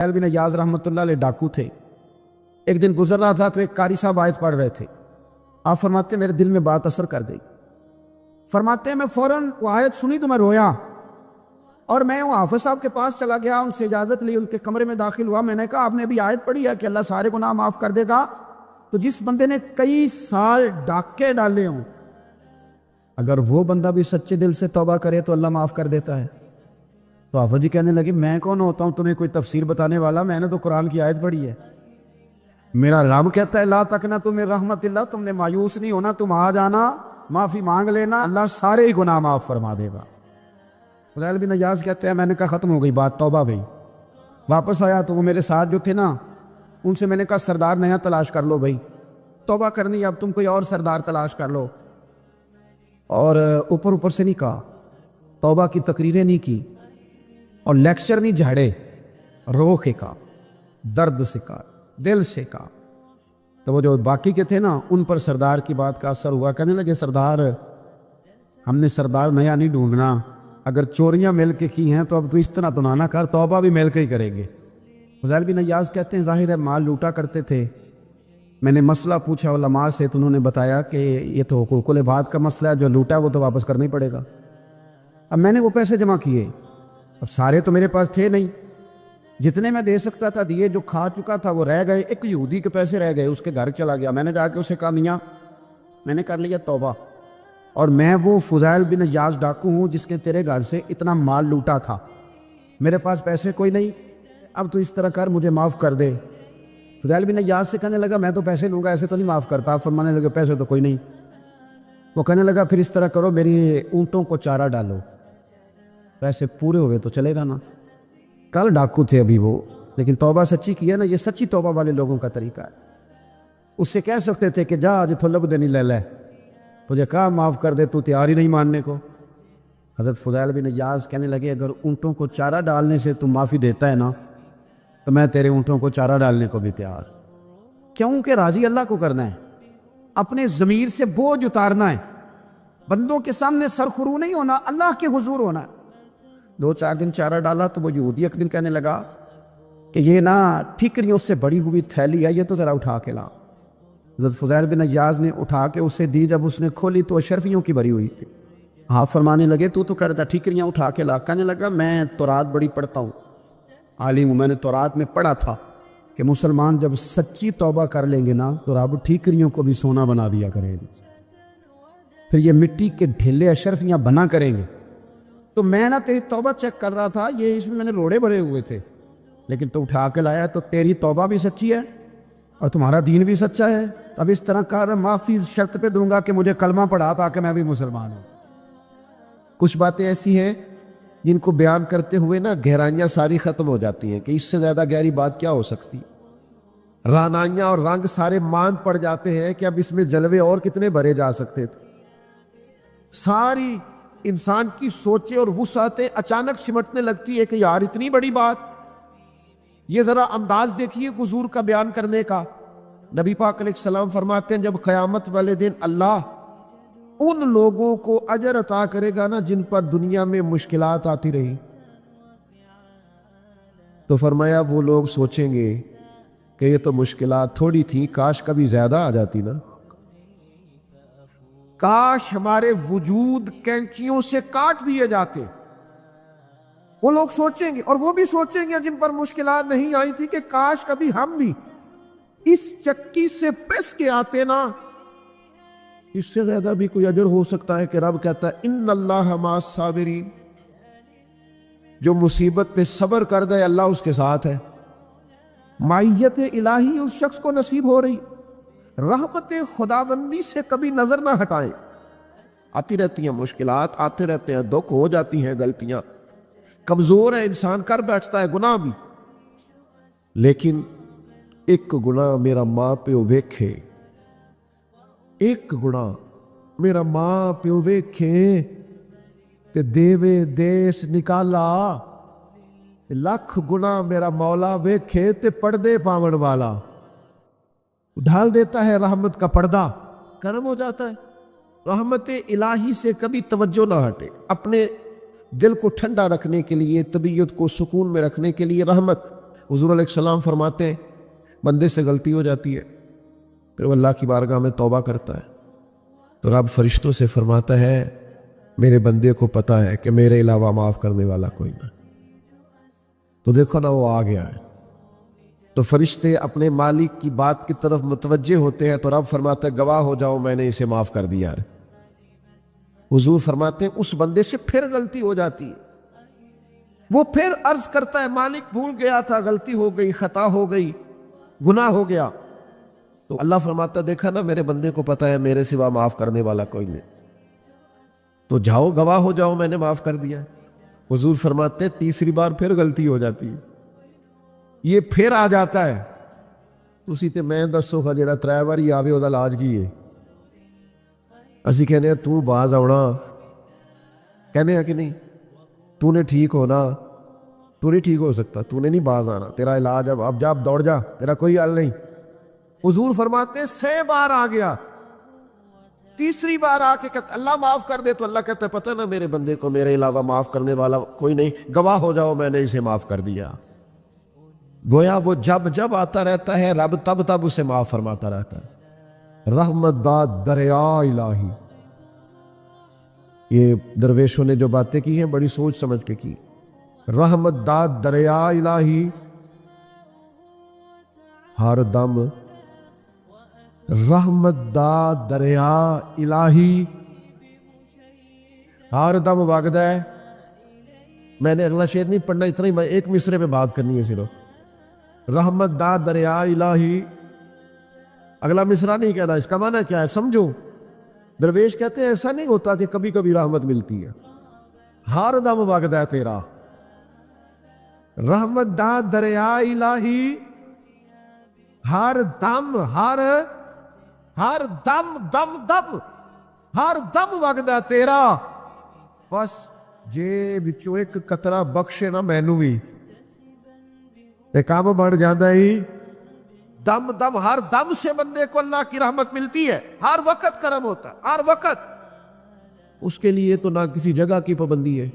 بن ایاز رحمۃ اللہ علیہ ڈاکو تھے۔ ایک دن گزر رہا تھا تو ایک قاری صاحب آیت پڑھ رہے تھے۔ آپ فرماتے ہیں میرے دل میں بات اثر کر گئی۔ فرماتے ہیں میں فوراً وہ آیت سنی تو میں رویا، اور میں وہ حافظ صاحب کے پاس چلا گیا، ان سے اجازت لی، ان کے کمرے میں داخل ہوا۔ میں نے کہا آپ نے ابھی آیت پڑھی ہے کہ اللہ سارے گناہ معاف کر دے گا؟ تو جس بندے نے کئی سال ڈاکے ڈالے ہوں، اگر وہ بندہ بھی سچے دل سے توبہ کرے تو اللہ معاف کر دیتا ہے۔ تو حافظ جی کہنے لگے میں کون ہوتا ہوں تمہیں کوئی تفسیر بتانے والا؟ میں نے تو قرآن کی آیت پڑھی ہے، میرا رب کہتا ہے لا تقنطوا من رحمت اللہ، تم نے مایوس نہیں ہونا، تم آ جانا، معافی مانگ لینا، اللہ سارے ہی گناہ معاف فرما دے گا۔ فضیل بن ایاز کہتے ہیں میں نے کہا ختم ہو گئی بات، توبہ بھائی۔ واپس آیا تو وہ میرے ساتھ جو تھے نا، ان سے میں نے کہا سردار نیا تلاش کر لو بھائی، توبہ کرنی اب تم کوئی اور سردار تلاش کر لو۔ اور اوپر اوپر سے نہیں کہا، توبہ کی تقریریں نہیں کی، اور لیکچر نہیں جھاڑے، رو کے کہا، درد سے کہا، دل سے کہا۔ تو وہ جو باقی کے تھے نا، ان پر سردار کی بات کا اثر ہوا۔ کہنے لگے سردار ہم نے سردار نیا نہیں ڈھونڈنا، اگر چوریاں مل کے کی ہیں تو اب تو اس طرح تو نہ کر، توبہ بھی مل کے ہی کریں گے۔ فضیل بن ایاز کہتے ہیں ظاہر ہے مال لوٹا کرتے تھے۔ میں نے مسئلہ پوچھا علماء سے تو انہوں نے بتایا کہ یہ تو حقوق العباد کا مسئلہ ہے، جو لوٹا ہے وہ تو واپس کرنا ہی پڑے گا۔ اب میں نے وہ پیسے جمع کیے، اب سارے تو میرے پاس تھے نہیں، جتنے میں دے سکتا تھا دیے، جو کھا چکا تھا وہ رہ گئے۔ ایک یہودی کے پیسے رہ گئے، اس کے گھر چلا گیا، میں نے جا کے اسے کہا میاں میں نے کر لیا توبہ، اور میں وہ فضیل بن ایاز ڈاکو ہوں جس کے تیرے گھر سے اتنا مال لوٹا تھا، میرے پاس پیسے کوئی نہیں، اب تو اس طرح کر مجھے معاف کر دے۔ فضیل بن ایاز سے کہنے لگا میں تو پیسے لوں گا، ایسے تو نہیں معاف کرتا۔ آپ فرمانے لگے پیسے تو کوئی نہیں۔ وہ کہنے لگا پھر اس طرح کرو میری اونٹوں کو چارہ ڈالو، پیسے پورے ہوئے تو چلے گا نا۔ کل ڈاکو تھے ابھی وہ، لیکن توبہ سچی کی ہے نا، یہ سچی توبہ والے لوگوں کا طریقہ ہے۔ اس سے کہہ سکتے تھے کہ جا آج تھلب دینی لے لے، تجھے کہا معاف کر دے، تو تیار ہی نہیں ماننے کو۔ حضرت فضیل بن ایاز کہنے لگے اگر اونٹوں کو چارہ ڈالنے سے تم معافی دیتا ہے نا، تو میں تیرے اونٹوں کو چارہ ڈالنے کو بھی تیار۔ کیوں کہ راضی اللہ کو کرنا ہے، اپنے ضمیر سے بوجھ اتارنا ہے، بندوں کے سامنے سرخرو نہیں ہونا، اللہ کے حضور ہونا ہے۔ 2-4 دن چارہ ڈالا تو وہ یہودی ایک دن کہنے لگا کہ یہ نا ٹھیکریوں سے بڑی ہوئی تھیلی ہے، یہ تو ذرا اٹھا کے لا۔ حضرت فضیل بن ایاز نے اٹھا کے اسے دی، جب اس نے کھولی تو اشرفیوں کی بھری ہوئی تھی۔ آپ فرمانے لگے تو کہہ رہا تھا ٹھیکریاں اٹھا کے لا۔ کہنے لگا میں تورات بڑی پڑھتا ہوں، عالم ہوں، میں نے تورات میں پڑھا تھا کہ مسلمان جب سچی توبہ کر لیں گے نا تو رب ٹھیکریوں کو بھی سونا بنا دیا کریں گے، پھر یہ مٹی کے ڈھیلے اشرفیاں بنا کریں گے۔ تو میں نا تیری توبہ چیک کر رہا تھا، یہ اس میں نے روڑے بڑے ہوئے تھے، لیکن تو اٹھا کے لایا تو تیری توبہ بھی سچی ہے اور تمہارا دین بھی سچا ہے۔ اب اس طرح کر، معافی شرط پہ دوں گا کہ مجھے کلمہ پڑھا تاکہ میں بھی مسلمان ہوں۔ کچھ باتیں ایسی ہیں جن کو بیان کرتے ہوئے نا گہرائیاں ساری ختم ہو جاتی ہیں کہ اس سے زیادہ گہری بات کیا ہو سکتی۔ رانائیاں اور رنگ سارے مان پڑ جاتے ہیں کہ اب اس میں جلوے اور کتنے بھرے جا سکتے تھے۔ ساری انسان کی سوچیں اور وسعتیں اچانک سمٹنے لگتی ہے کہ یار اتنی بڑی بات۔ یہ ذرا انداز دیکھیے حضور کا بیان کرنے کا۔ نبی پاک علیہ السلام فرماتے ہیں جب قیامت والے دن اللہ ان لوگوں کو اجر عطا کرے گا نا جن پر دنیا میں مشکلات آتی رہی، تو فرمایا وہ لوگ سوچیں گے کہ یہ تو مشکلات تھوڑی تھی، کاش کبھی زیادہ آ جاتی نا، کاش ہمارے وجود کینچیوں سے کاٹ دیے جاتے۔ وہ لوگ سوچیں گے، اور وہ بھی سوچیں گے جن پر مشکلات نہیں آئی تھی کہ کاش کبھی ہم بھی اس چکی سے پس کے آتے نا۔ اس سے زیادہ بھی کوئی اجر ہو سکتا ہے کہ رب کہتا ہے ان اللہ مع الصابرین، جو مصیبت پہ صبر کر دے اللہ اس کے ساتھ ہے۔ معیت الہی اس شخص کو نصیب ہو رہی، رحمت خداوندی سے کبھی نظر نہ ہٹائیں۔ آتی رہتی ہیں مشکلات، آتے رہتے ہیں دکھ، ہو جاتی ہیں غلطیاں، کمزور ہے انسان، کر بیٹھتا ہے گناہ بھی، لیکن ایک گناہ میرا ماں پیو ویکھے، ایک گناہ میرا ماں پیو ویکھے تے دیوے دیس نکالا، لکھ گناہ میرا مولا ویکھے تے پردے پاون والا، ڈھال دیتا ہے رحمت کا پردہ، کرم ہو جاتا ہے۔ رحمت الہی سے کبھی توجہ نہ ہٹے، اپنے دل کو ٹھنڈا رکھنے کے لیے، طبیعت کو سکون میں رکھنے کے لیے رحمت حضور علیہ السلام فرماتے ہیں بندے سے غلطی ہو جاتی ہے، پھر وہ اللہ کی بارگاہ میں توبہ کرتا ہے تو رب فرشتوں سے فرماتا ہے میرے بندے کو پتہ ہے کہ میرے علاوہ معاف کرنے والا کوئی نہ۔ تو دیکھو نا وہ آ گیا ہے، تو فرشتے اپنے مالک کی بات کی طرف متوجہ ہوتے ہیں تو رب فرماتا ہے گواہ ہو جاؤ میں نے اسے معاف کر دیا ہے۔ حضور فرماتے ہیں اس بندے سے پھر غلطی ہو جاتی ہے، وہ پھر عرض کرتا ہے مالک بھول گیا تھا، غلطی ہو گئی، خطا ہو گئی، گناہ ہو گیا، تو اللہ فرماتا دیکھا نا میرے بندے کو پتہ ہے میرے سوا معاف کرنے والا کوئی نہیں، تو جاؤ گواہ ہو جاؤ میں نے معاف کر دیا۔ حضور فرماتے ہیں تیسری بار پھر غلطی ہو جاتی ہے، یہ پھر آ جاتا ہے، اسی تے میں دسو گا جڑا 3 واری آوے وہ علاج کی ہے؟ اسی کہنے ہیں تو باز آنا، کہنے ہیں کہ نہیں تو نے ٹھیک ہونا، تو نہیں ٹھیک ہو سکتا، تو نے نہیں باز آنا، تیرا علاج اب جا، اب دوڑ جا، تیرا کوئی حل نہیں۔ حضور فرماتے ہیں 6 بار آ گیا، تیسری بار آ کے کہتا اللہ معاف کر دے، تو اللہ کہتا ہے پتہ نا میرے بندے کو میرے علاوہ معاف کرنے والا کوئی نہیں، گواہ ہو جاؤ میں نے اسے معاف کر دیا۔ گویا وہ جب جب آتا رہتا ہے رب تب تب اسے معاف فرماتا رہتا ہے۔ رحمت دا دریا الہی، یہ درویشوں نے جو باتیں کی ہیں بڑی سوچ سمجھ کے کی۔ رحمت دا دریا الہی ہر دم، رحمت دا دریا الہی ہر دم وگدا ہے۔ میں نے اگلا شعر نہیں پڑھنا، اتنا ہی میں ایک مصرے پہ بات کرنی ہے صرف۔ رحمت دا دریا الہی، اگلا مصرع نہیں کہنا، اس کا معنی کیا ہے سمجھو۔ درویش کہتے ہیں ایسا نہیں ہوتا کہ کبھی کبھی رحمت ملتی ہے، ہر دم وگدا ہے تیرا۔ رحمت دا دریا الہی ہر دم، ہر دم دم دم ہر دم وگدا ہے تیرا، بس جے بچوں ایک قطرہ بخشے نہ مینوں بھی تے کام بڑھ جاتا ہی۔ دم دم، ہر دم سے بندے کو اللہ کی رحمت ملتی ہے، ہر وقت کرم ہوتا ہے، ہر وقت۔ اس کے لیے تو نہ کسی جگہ کی پابندی ہے،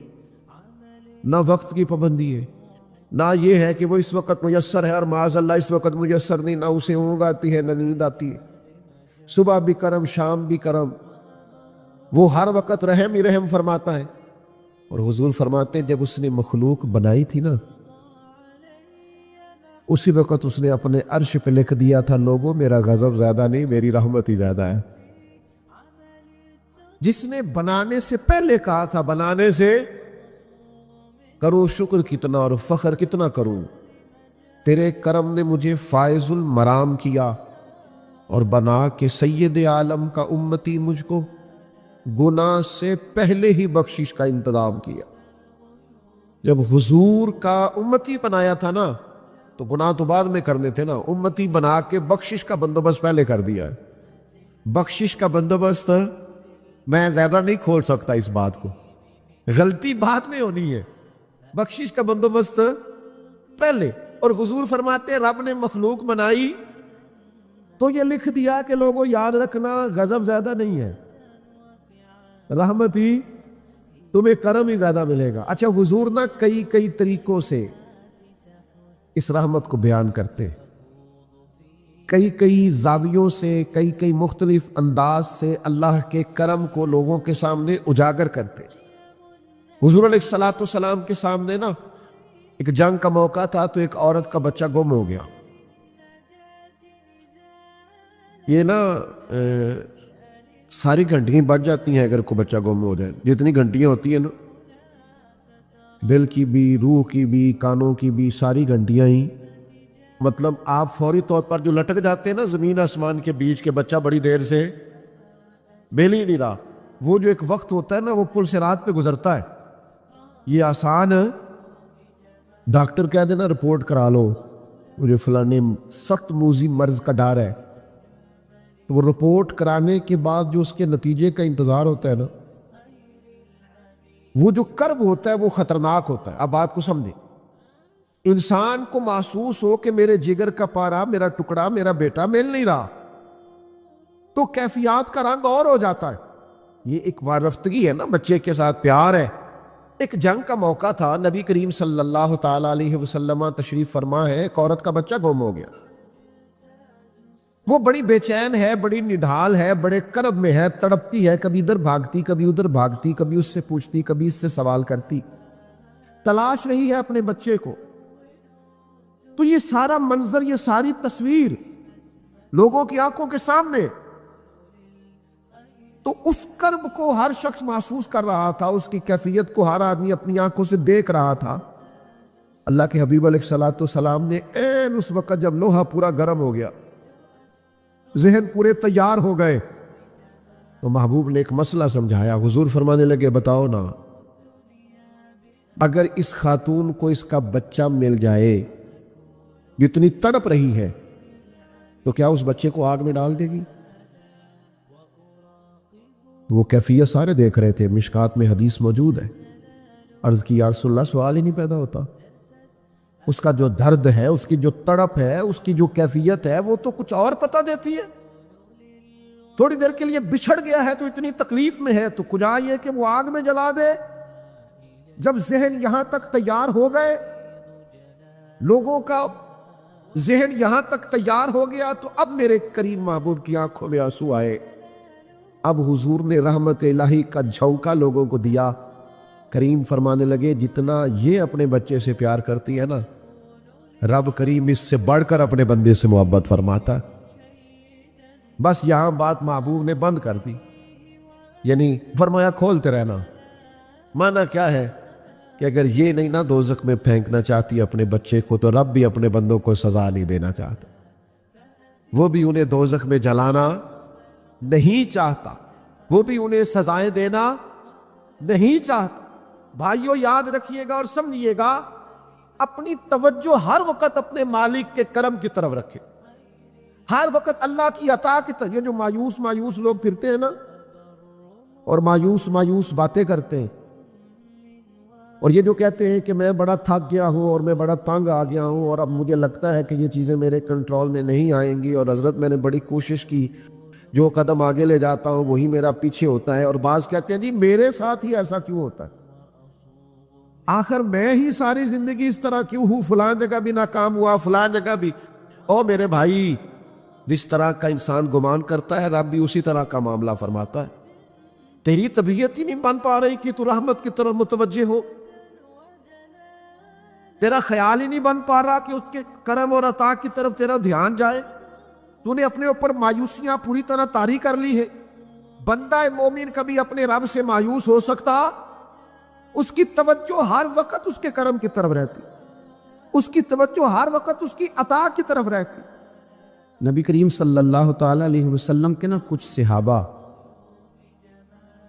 نہ وقت کی پابندی ہے، نہ یہ ہے کہ وہ اس وقت میسر ہے اور معاذ اللہ اس وقت میسر نہیں، نہ اسے اونگ آتی ہے نہ نیند آتی ہے، صبح بھی کرم شام بھی کرم، وہ ہر وقت رحم ہی رحم فرماتا ہے۔ اور حضور فرماتے ہیں جب اس نے مخلوق بنائی تھی نا، اسی وقت اس نے اپنے عرش پہ لکھ دیا تھا لوگوں میرا غضب زیادہ نہیں میری رحمت ہی زیادہ ہے۔ جس نے بنانے سے پہلے کہا تھا بنانے سے کروں شکر کتنا اور فخر کتنا کروں، تیرے کرم نے مجھے فائز المرام کیا اور بنا کے سید عالم کا امتی مجھ کو گناہ سے پہلے ہی بخشش کا انتظام کیا۔ جب حضور کا امتی بنایا تھا نا تو گناہ تو بعد میں کرنے تھے نا، امتی بنا کے بخشش کا بندوبست پہلے کر دیا ہے۔ بخشش کا بندوبست میں زیادہ نہیں کھول سکتا اس بات کو، غلطی بعد میں ہونی ہے، بخشش کا بندوبست پہلے۔ اور حضور فرماتے ہیں رب نے مخلوق بنائی تو یہ لکھ دیا کہ لوگوں یاد رکھنا غضب زیادہ نہیں ہے، رحمت ہی، تمہیں کرم ہی زیادہ ملے گا۔ اچھا حضور نا کئی طریقوں سے اس رحمت کو بیان کرتے، کئی زاویوں سے، کئی مختلف انداز سے اللہ کے کرم کو لوگوں کے سامنے اجاگر کرتے۔ حضور علیہ السلام کے سامنے نا ایک جنگ کا موقع تھا تو ایک عورت کا بچہ گم ہو گیا۔ یہ نا ساری گھنٹیاں بج جاتی ہیں اگر کوئی بچہ گم ہو جائے، جتنی گھنٹیاں ہوتی ہیں نا، دل کی بھی، روح کی بھی، کانوں کی بھی، ساری گھنٹیاں ہی، مطلب آپ فوری طور پر جو لٹک جاتے ہیں نا زمین آسمان کے بیچ کے، بچہ بڑی دیر سے بیل ہی نہیں رہا، وہ جو ایک وقت ہوتا ہے نا وہ پل صراط پہ گزرتا ہے، یہ آسان ڈاکٹر کہہ دینا رپورٹ کرا لو مجھے فلانے سخت موذی مرض کا ڈر ہے، تو وہ رپورٹ کرانے کے بعد جو اس کے نتیجے کا انتظار ہوتا ہے نا، وہ جو کرب ہوتا ہے وہ خطرناک ہوتا ہے۔ اب بات کو سمجھیں، انسان کو محسوس ہو کہ میرے جگر کا پارا، میرا ٹکڑا، میرا بیٹا مل نہیں رہا، تو کیفیات کا رنگ اور ہو جاتا ہے۔ یہ ایک وارفتگی ہے نا، بچے کے ساتھ پیار ہے، ایک جنگ کا موقع تھا، نبی کریم صلی اللہ تعالی علیہ وسلم تشریف فرما ہے، ایک عورت کا بچہ گم ہو گیا. وہ بڑی بے چین ہے، بڑی نڈھال ہے، بڑے کرب میں ہے، تڑپتی ہے، کبھی ادھر بھاگتی، کبھی ادھر بھاگتی، کبھی اس سے پوچھتی، کبھی اس سے سوال کرتی، تلاش رہی ہے اپنے بچے کو. تو یہ سارا منظر، یہ ساری تصویر لوگوں کی آنکھوں کے سامنے، تو اس کرب کو ہر شخص محسوس کر رہا تھا، اس کی کیفیت کو ہر آدمی اپنی آنکھوں سے دیکھ رہا تھا. اللہ کے حبیب علیہ الصلوۃ والسلام نے عین اس وقت جب لوہا پورا گرم ہو گیا، ذہن پورے تیار ہو گئے، تو محبوب نے ایک مسئلہ سمجھایا. حضور فرمانے لگے بتاؤ نا، اگر اس خاتون کو اس کا بچہ مل جائے، جتنی تڑپ رہی ہے، تو کیا اس بچے کو آگ میں ڈال دے گی؟ وہ کیفیت سارے دیکھ رہے تھے، مشکات میں حدیث موجود ہے. عرض کی یا رسول اللہ، سوال ہی نہیں پیدا ہوتا. اس کا جو درد ہے، اس کی جو تڑپ ہے، اس کی جو کیفیت ہے، وہ تو کچھ اور پتہ دیتی ہے. تھوڑی دیر کے لیے بچھڑ گیا ہے تو اتنی تکلیف میں ہے، تو کجا یہ کہ وہ آگ میں جلا دے. جب ذہن یہاں تک تیار ہو گئے، لوگوں کا ذہن یہاں تک تیار ہو گیا، تو اب میرے کریم محبوب کی آنکھوں میں آنسو آئے. اب حضور نے رحمت الہی کا جھونکا لوگوں کو دیا. کریم فرمانے لگے جتنا یہ اپنے بچے سے پیار کرتی ہے نا، رب کریم اس سے بڑھ کر اپنے بندے سے محبت فرماتا. بس یہاں بات محبوب نے بند کر دی، یعنی فرمایا کھولتے رہنا. معنی کیا ہے کہ اگر یہ نہیں نا دوزخ میں پھینکنا چاہتی اپنے بچے کو، تو رب بھی اپنے بندوں کو سزا نہیں دینا چاہتا، وہ بھی انہیں دوزخ میں جلانا نہیں چاہتا، وہ بھی انہیں سزائیں دینا نہیں چاہتا. بھائیو یاد رکھیے گا اور سمجھیے گا، اپنی توجہ ہر وقت اپنے مالک کے کرم کی طرف رکھے، ہر وقت اللہ کی عطا کی طرف. یہ جو مایوس لوگ پھرتے ہیں نا، اور مایوس باتیں کرتے ہیں، اور یہ جو کہتے ہیں کہ میں بڑا تھک گیا ہوں اور میں بڑا تنگ آ گیا ہوں اور اب مجھے لگتا ہے کہ یہ چیزیں میرے کنٹرول میں نہیں آئیں گی، اور حضرت میں نے بڑی کوشش کی، جو قدم آگے لے جاتا ہوں وہی میرا پیچھے ہوتا ہے. اور بعض کہتے ہیں جی میرے ساتھ ہی ایسا کیوں ہوتا ہے، آخر میں ہی ساری زندگی اس طرح کیوں ہوں، فلاں جگہ بھی ناکام ہوا، فلاں جگہ بھی. او میرے بھائی، جس طرح کا انسان گمان کرتا ہے، رب بھی اسی طرح کا معاملہ فرماتا ہے. تیری طبیعت ہی نہیں بن پا رہی کہ تو رحمت کی طرف متوجہ ہو، تیرا خیال ہی نہیں بن پا رہا کہ اس کے کرم اور عطا کی طرف تیرا دھیان جائے. تو نے اپنے اوپر مایوسیاں پوری طرح طاری کر لی ہے. بندہ مومن کبھی اپنے رب سے مایوس ہو سکتا؟ اس کی توجہ ہر وقت اس کے کرم کی طرف رہتی، اس کی توجہ ہر وقت اس کی عطا کی طرف رہتی. نبی کریم صلی اللہ تعالی علیہ وسلم کے نا کچھ صحابہ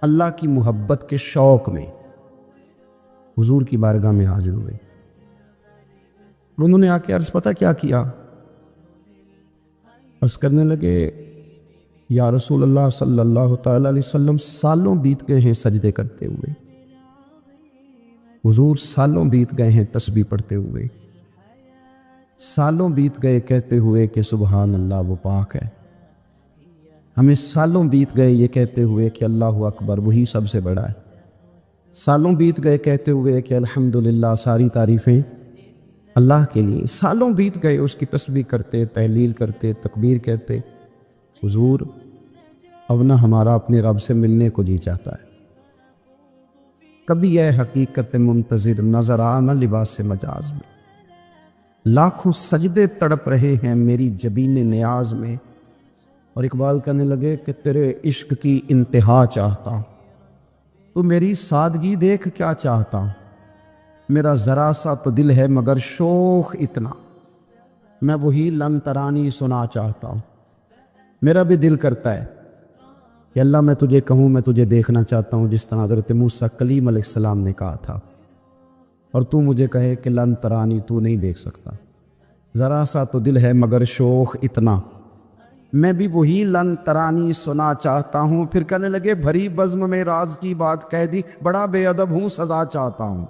اللہ کی محبت کے شوق میں حضور کی بارگاہ میں حاضر ہوئے. انہوں نے آ کے عرض پتہ کیا کیا؟ عرض کرنے لگے یا رسول اللہ صلی اللہ تعالی علیہ وسلم، سالوں بیت گئے ہیں سجدے کرتے ہوئے، حضور سالوں بیت گئے ہیں تسبیح پڑھتے ہوئے، سالوں بیت گئے کہتے ہوئے کہ سبحان اللہ وہ پاک ہے، ہمیں سالوں بیت گئے یہ کہتے ہوئے کہ اللہ اکبر وہی سب سے بڑا ہے، سالوں بیت گئے کہتے ہوئے کہ الحمدللہ ساری تعریفیں اللہ کے لیے، سالوں بیت گئے اس کی تسبیح کرتے، تحلیل کرتے، تکبیر کہتے. حضور اب نہ ہمارا اپنے رب سے ملنے کو جی چاہتا ہے. کبھی اے حقیقت منتظر نظر آنا لباس مجاز میں، لاکھوں سجدے تڑپ رہے ہیں میری جبین نیاز میں. اور اقبال کہنے لگے کہ تیرے عشق کی انتہا چاہتا ہوں، تو میری سادگی دیکھ کیا چاہتا ہوں، میرا ذرا سا تو دل ہے مگر شوق اتنا، میں وہی لن ترانی سنا چاہتا ہوں. میرا بھی دل کرتا ہے کہ اللہ میں تجھے کہوں میں تجھے دیکھنا چاہتا ہوں، جس طرح حضرت موسیٰ کلیم علیہ السلام نے کہا تھا، اور تو مجھے کہے کہ لن ترانی تو نہیں دیکھ سکتا، ذرا سا تو دل ہے مگر شوق اتنا، میں بھی وہی لن ترانی سنا چاہتا ہوں. پھر کہنے لگے بھری بزم میں راز کی بات کہہ دی، بڑا بے ادب ہوں سزا چاہتا ہوں.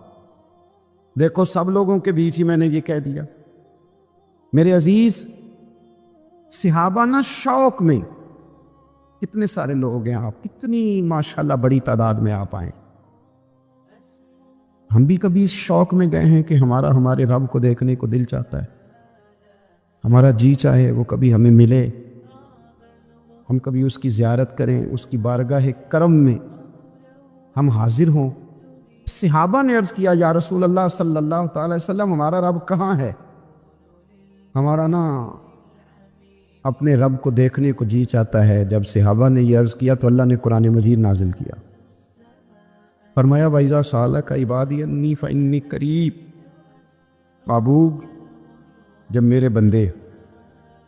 دیکھو سب لوگوں کے بیچ ہی میں نے یہ کہہ دیا. میرے عزیز صحابہ نا شوق میں، کتنے سارے لوگ ہیں آپ، کتنی ماشاءاللہ بڑی تعداد میں آپ آئیں، ہم بھی کبھی اس شوق میں گئے ہیں کہ ہمارے رب کو دیکھنے کو دل چاہتا ہے، ہمارا جی چاہے وہ کبھی ہمیں ملے، ہم کبھی اس کی زیارت کریں، اس کی بارگاہ کرم میں ہم حاضر ہوں۔ صحابہ نے عرض کیا یا رسول اللہ صلی اللہ تعالی وسلم ہمارا رب کہاں ہے؟ ہمارا نا اپنے رب کو دیکھنے کو جی چاہتا ہے۔ جب صحابہ نے یہ عرض کیا تو اللہ نے قرآن مجید نازل کیا، فرمایا وَإِذَا سَأَلَكَ عِبَادِي عَنِّي فَإِنِّي قَرِيبٌ، محبوب جب میرے بندے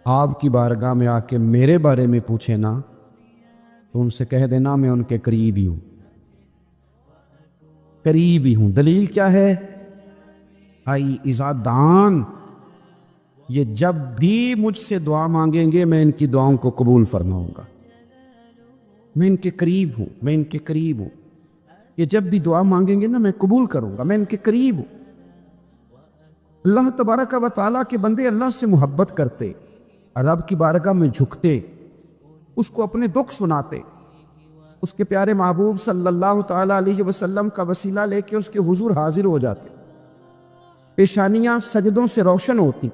آپ کی بارگاہ میں آ کے میرے بارے میں پوچھیں نا تو ان سے کہہ دینا میں ان کے قریب ہی ہوں، قریب ہی ہوں۔ دلیل کیا ہے؟ آئی اذا دان، یہ جب بھی مجھ سے دعا مانگیں گے میں ان کی دعاؤں کو قبول فرماؤں گا، میں ان کے قریب ہوں، میں ان کے قریب ہوں۔ یہ جب بھی دعا مانگیں گے نا میں قبول کروں گا، میں ان کے قریب ہوں۔ اللہ تبارک و تعالیٰ کے بندے اللہ سے محبت کرتے، رب کی بارگاہ میں جھکتے، اس کو اپنے دکھ سناتے، اس کے پیارے محبوب صلی اللہ تعالیٰ علیہ وسلم کا وسیلہ لے کے اس کے حضور حاضر ہو جاتے، پیشانیاں سجدوں سے روشن ہوتی۔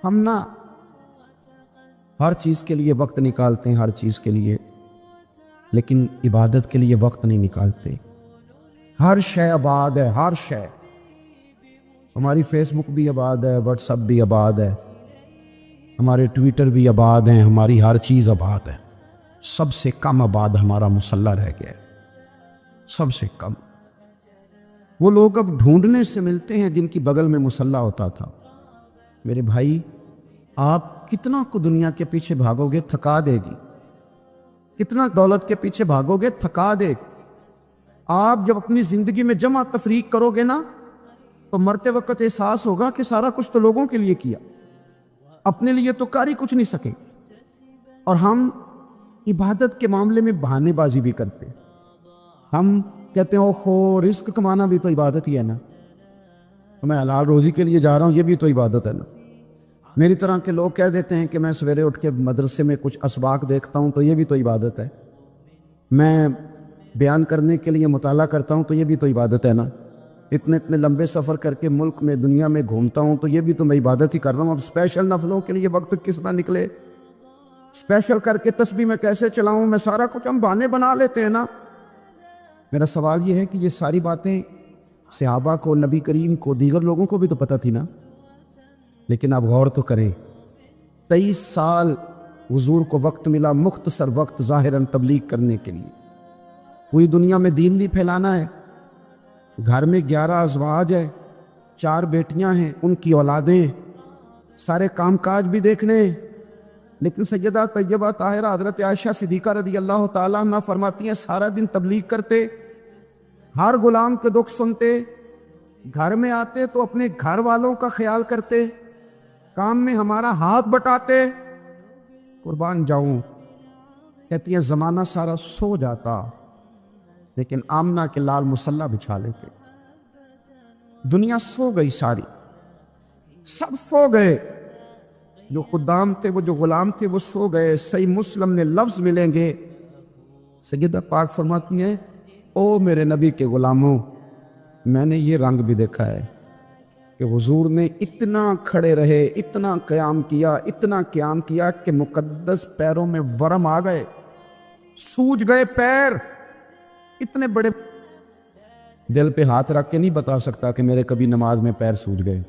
ہم نا ہر چیز کے لیے وقت نکالتے ہیں، ہر چیز کے لیے، لیکن عبادت کے لیے وقت نہیں نکالتے۔ ہر شے آباد ہے، ہر شے، ہماری فیس بک بھی آباد ہے، واٹس ایپ بھی آباد ہے، ہمارے ٹویٹر بھی آباد ہیں، ہماری ہر چیز آباد ہے۔ سب سے کم آباد ہمارا مصلی رہ گیا ہے، سب سے کم۔ وہ لوگ اب ڈھونڈنے سے ملتے ہیں جن کی بغل میں مصلی ہوتا تھا۔ میرے بھائی آپ کتنا کو دنیا کے پیچھے بھاگو گے تھکا دے گی، کتنا دولت کے پیچھے بھاگو گے تھکا دے گی۔ آپ جب اپنی زندگی میں جمع تفریق کرو گے نا تو مرتے وقت احساس ہوگا کہ سارا کچھ تو لوگوں کے لیے کیا، اپنے لیے تو کاری کچھ نہیں سکے۔ اور ہم عبادت کے معاملے میں بہانے بازی بھی کرتے، ہم کہتے ہیں اوہو رزق کمانا بھی تو عبادت ہی ہے نا، میں حلال روزی کے لیے جا رہا ہوں، یہ بھی تو عبادت ہے نا۔ میری طرح کے لوگ کہہ دیتے ہیں کہ میں سویرے اٹھ کے مدرسے میں کچھ اسباق دیکھتا ہوں تو یہ بھی تو عبادت ہے، میں بیان کرنے کے لیے مطالعہ کرتا ہوں تو یہ بھی تو عبادت ہے نا، اتنے لمبے سفر کر کے ملک میں دنیا میں گھومتا ہوں تو یہ بھی تو میں عبادت ہی کر رہا ہوں۔ اب اسپیشل نفلوں کے لیے وقت کس طرح نکلے، اسپیشل کر کے تسبیح میں کیسے چلاؤں، میں سارا کچھ ہم بہانے بنا لیتے ہیں نا۔ میرا سوال یہ ہے کہ یہ ساری باتیں صحابہ کو، نبی کریم کو، دیگر لوگوں کو بھی تو پتہ تھی نا، لیکن آپ غور تو کریں 23 سال حضور کو وقت ملا، مختصر وقت ظاہراً تبلیغ کرنے کے لیے، پوری دنیا میں دین بھی پھیلانا ہے۔ گھر میں 11 ازواج ہے، 4 بیٹیاں ہیں، ان کی اولادیں، سارے کام کاج بھی دیکھنے، لیکن سیدہ طیبہ طاہرہ حضرت عائشہ صدیقہ رضی اللہ تعالیٰ عنہ فرماتی ہیں سارا دن تبلیغ کرتے، ہر غلام کے دکھ سنتے، گھر میں آتے تو اپنے گھر والوں کا خیال کرتے، کام میں ہمارا ہاتھ بٹاتے۔ قربان جاؤں، کہتی ہیں زمانہ سارا سو جاتا لیکن آمنہ کے لال مصلی بچھا لیتے۔ دنیا سو گئی، ساری سب سو گئے، جو خدام تھے، وہ جو غلام تھے وہ سو گئے۔ صحیح مسلم میں لفظ ملیں گے، سیدہ پاک فرماتی ہیں او میرے نبی کے غلاموں، میں نے یہ رنگ بھی دیکھا ہے کہ حضور نے اتنا کھڑے رہے، اتنا قیام کیا، اتنا قیام کیا کہ مقدس پیروں میں ورم آ گئے، سوج گئے پیر، اتنے بڑے۔ دل پہ ہاتھ رکھ کے نہیں بتا سکتا کہ میرے کبھی نماز میں پیر سوج گئے،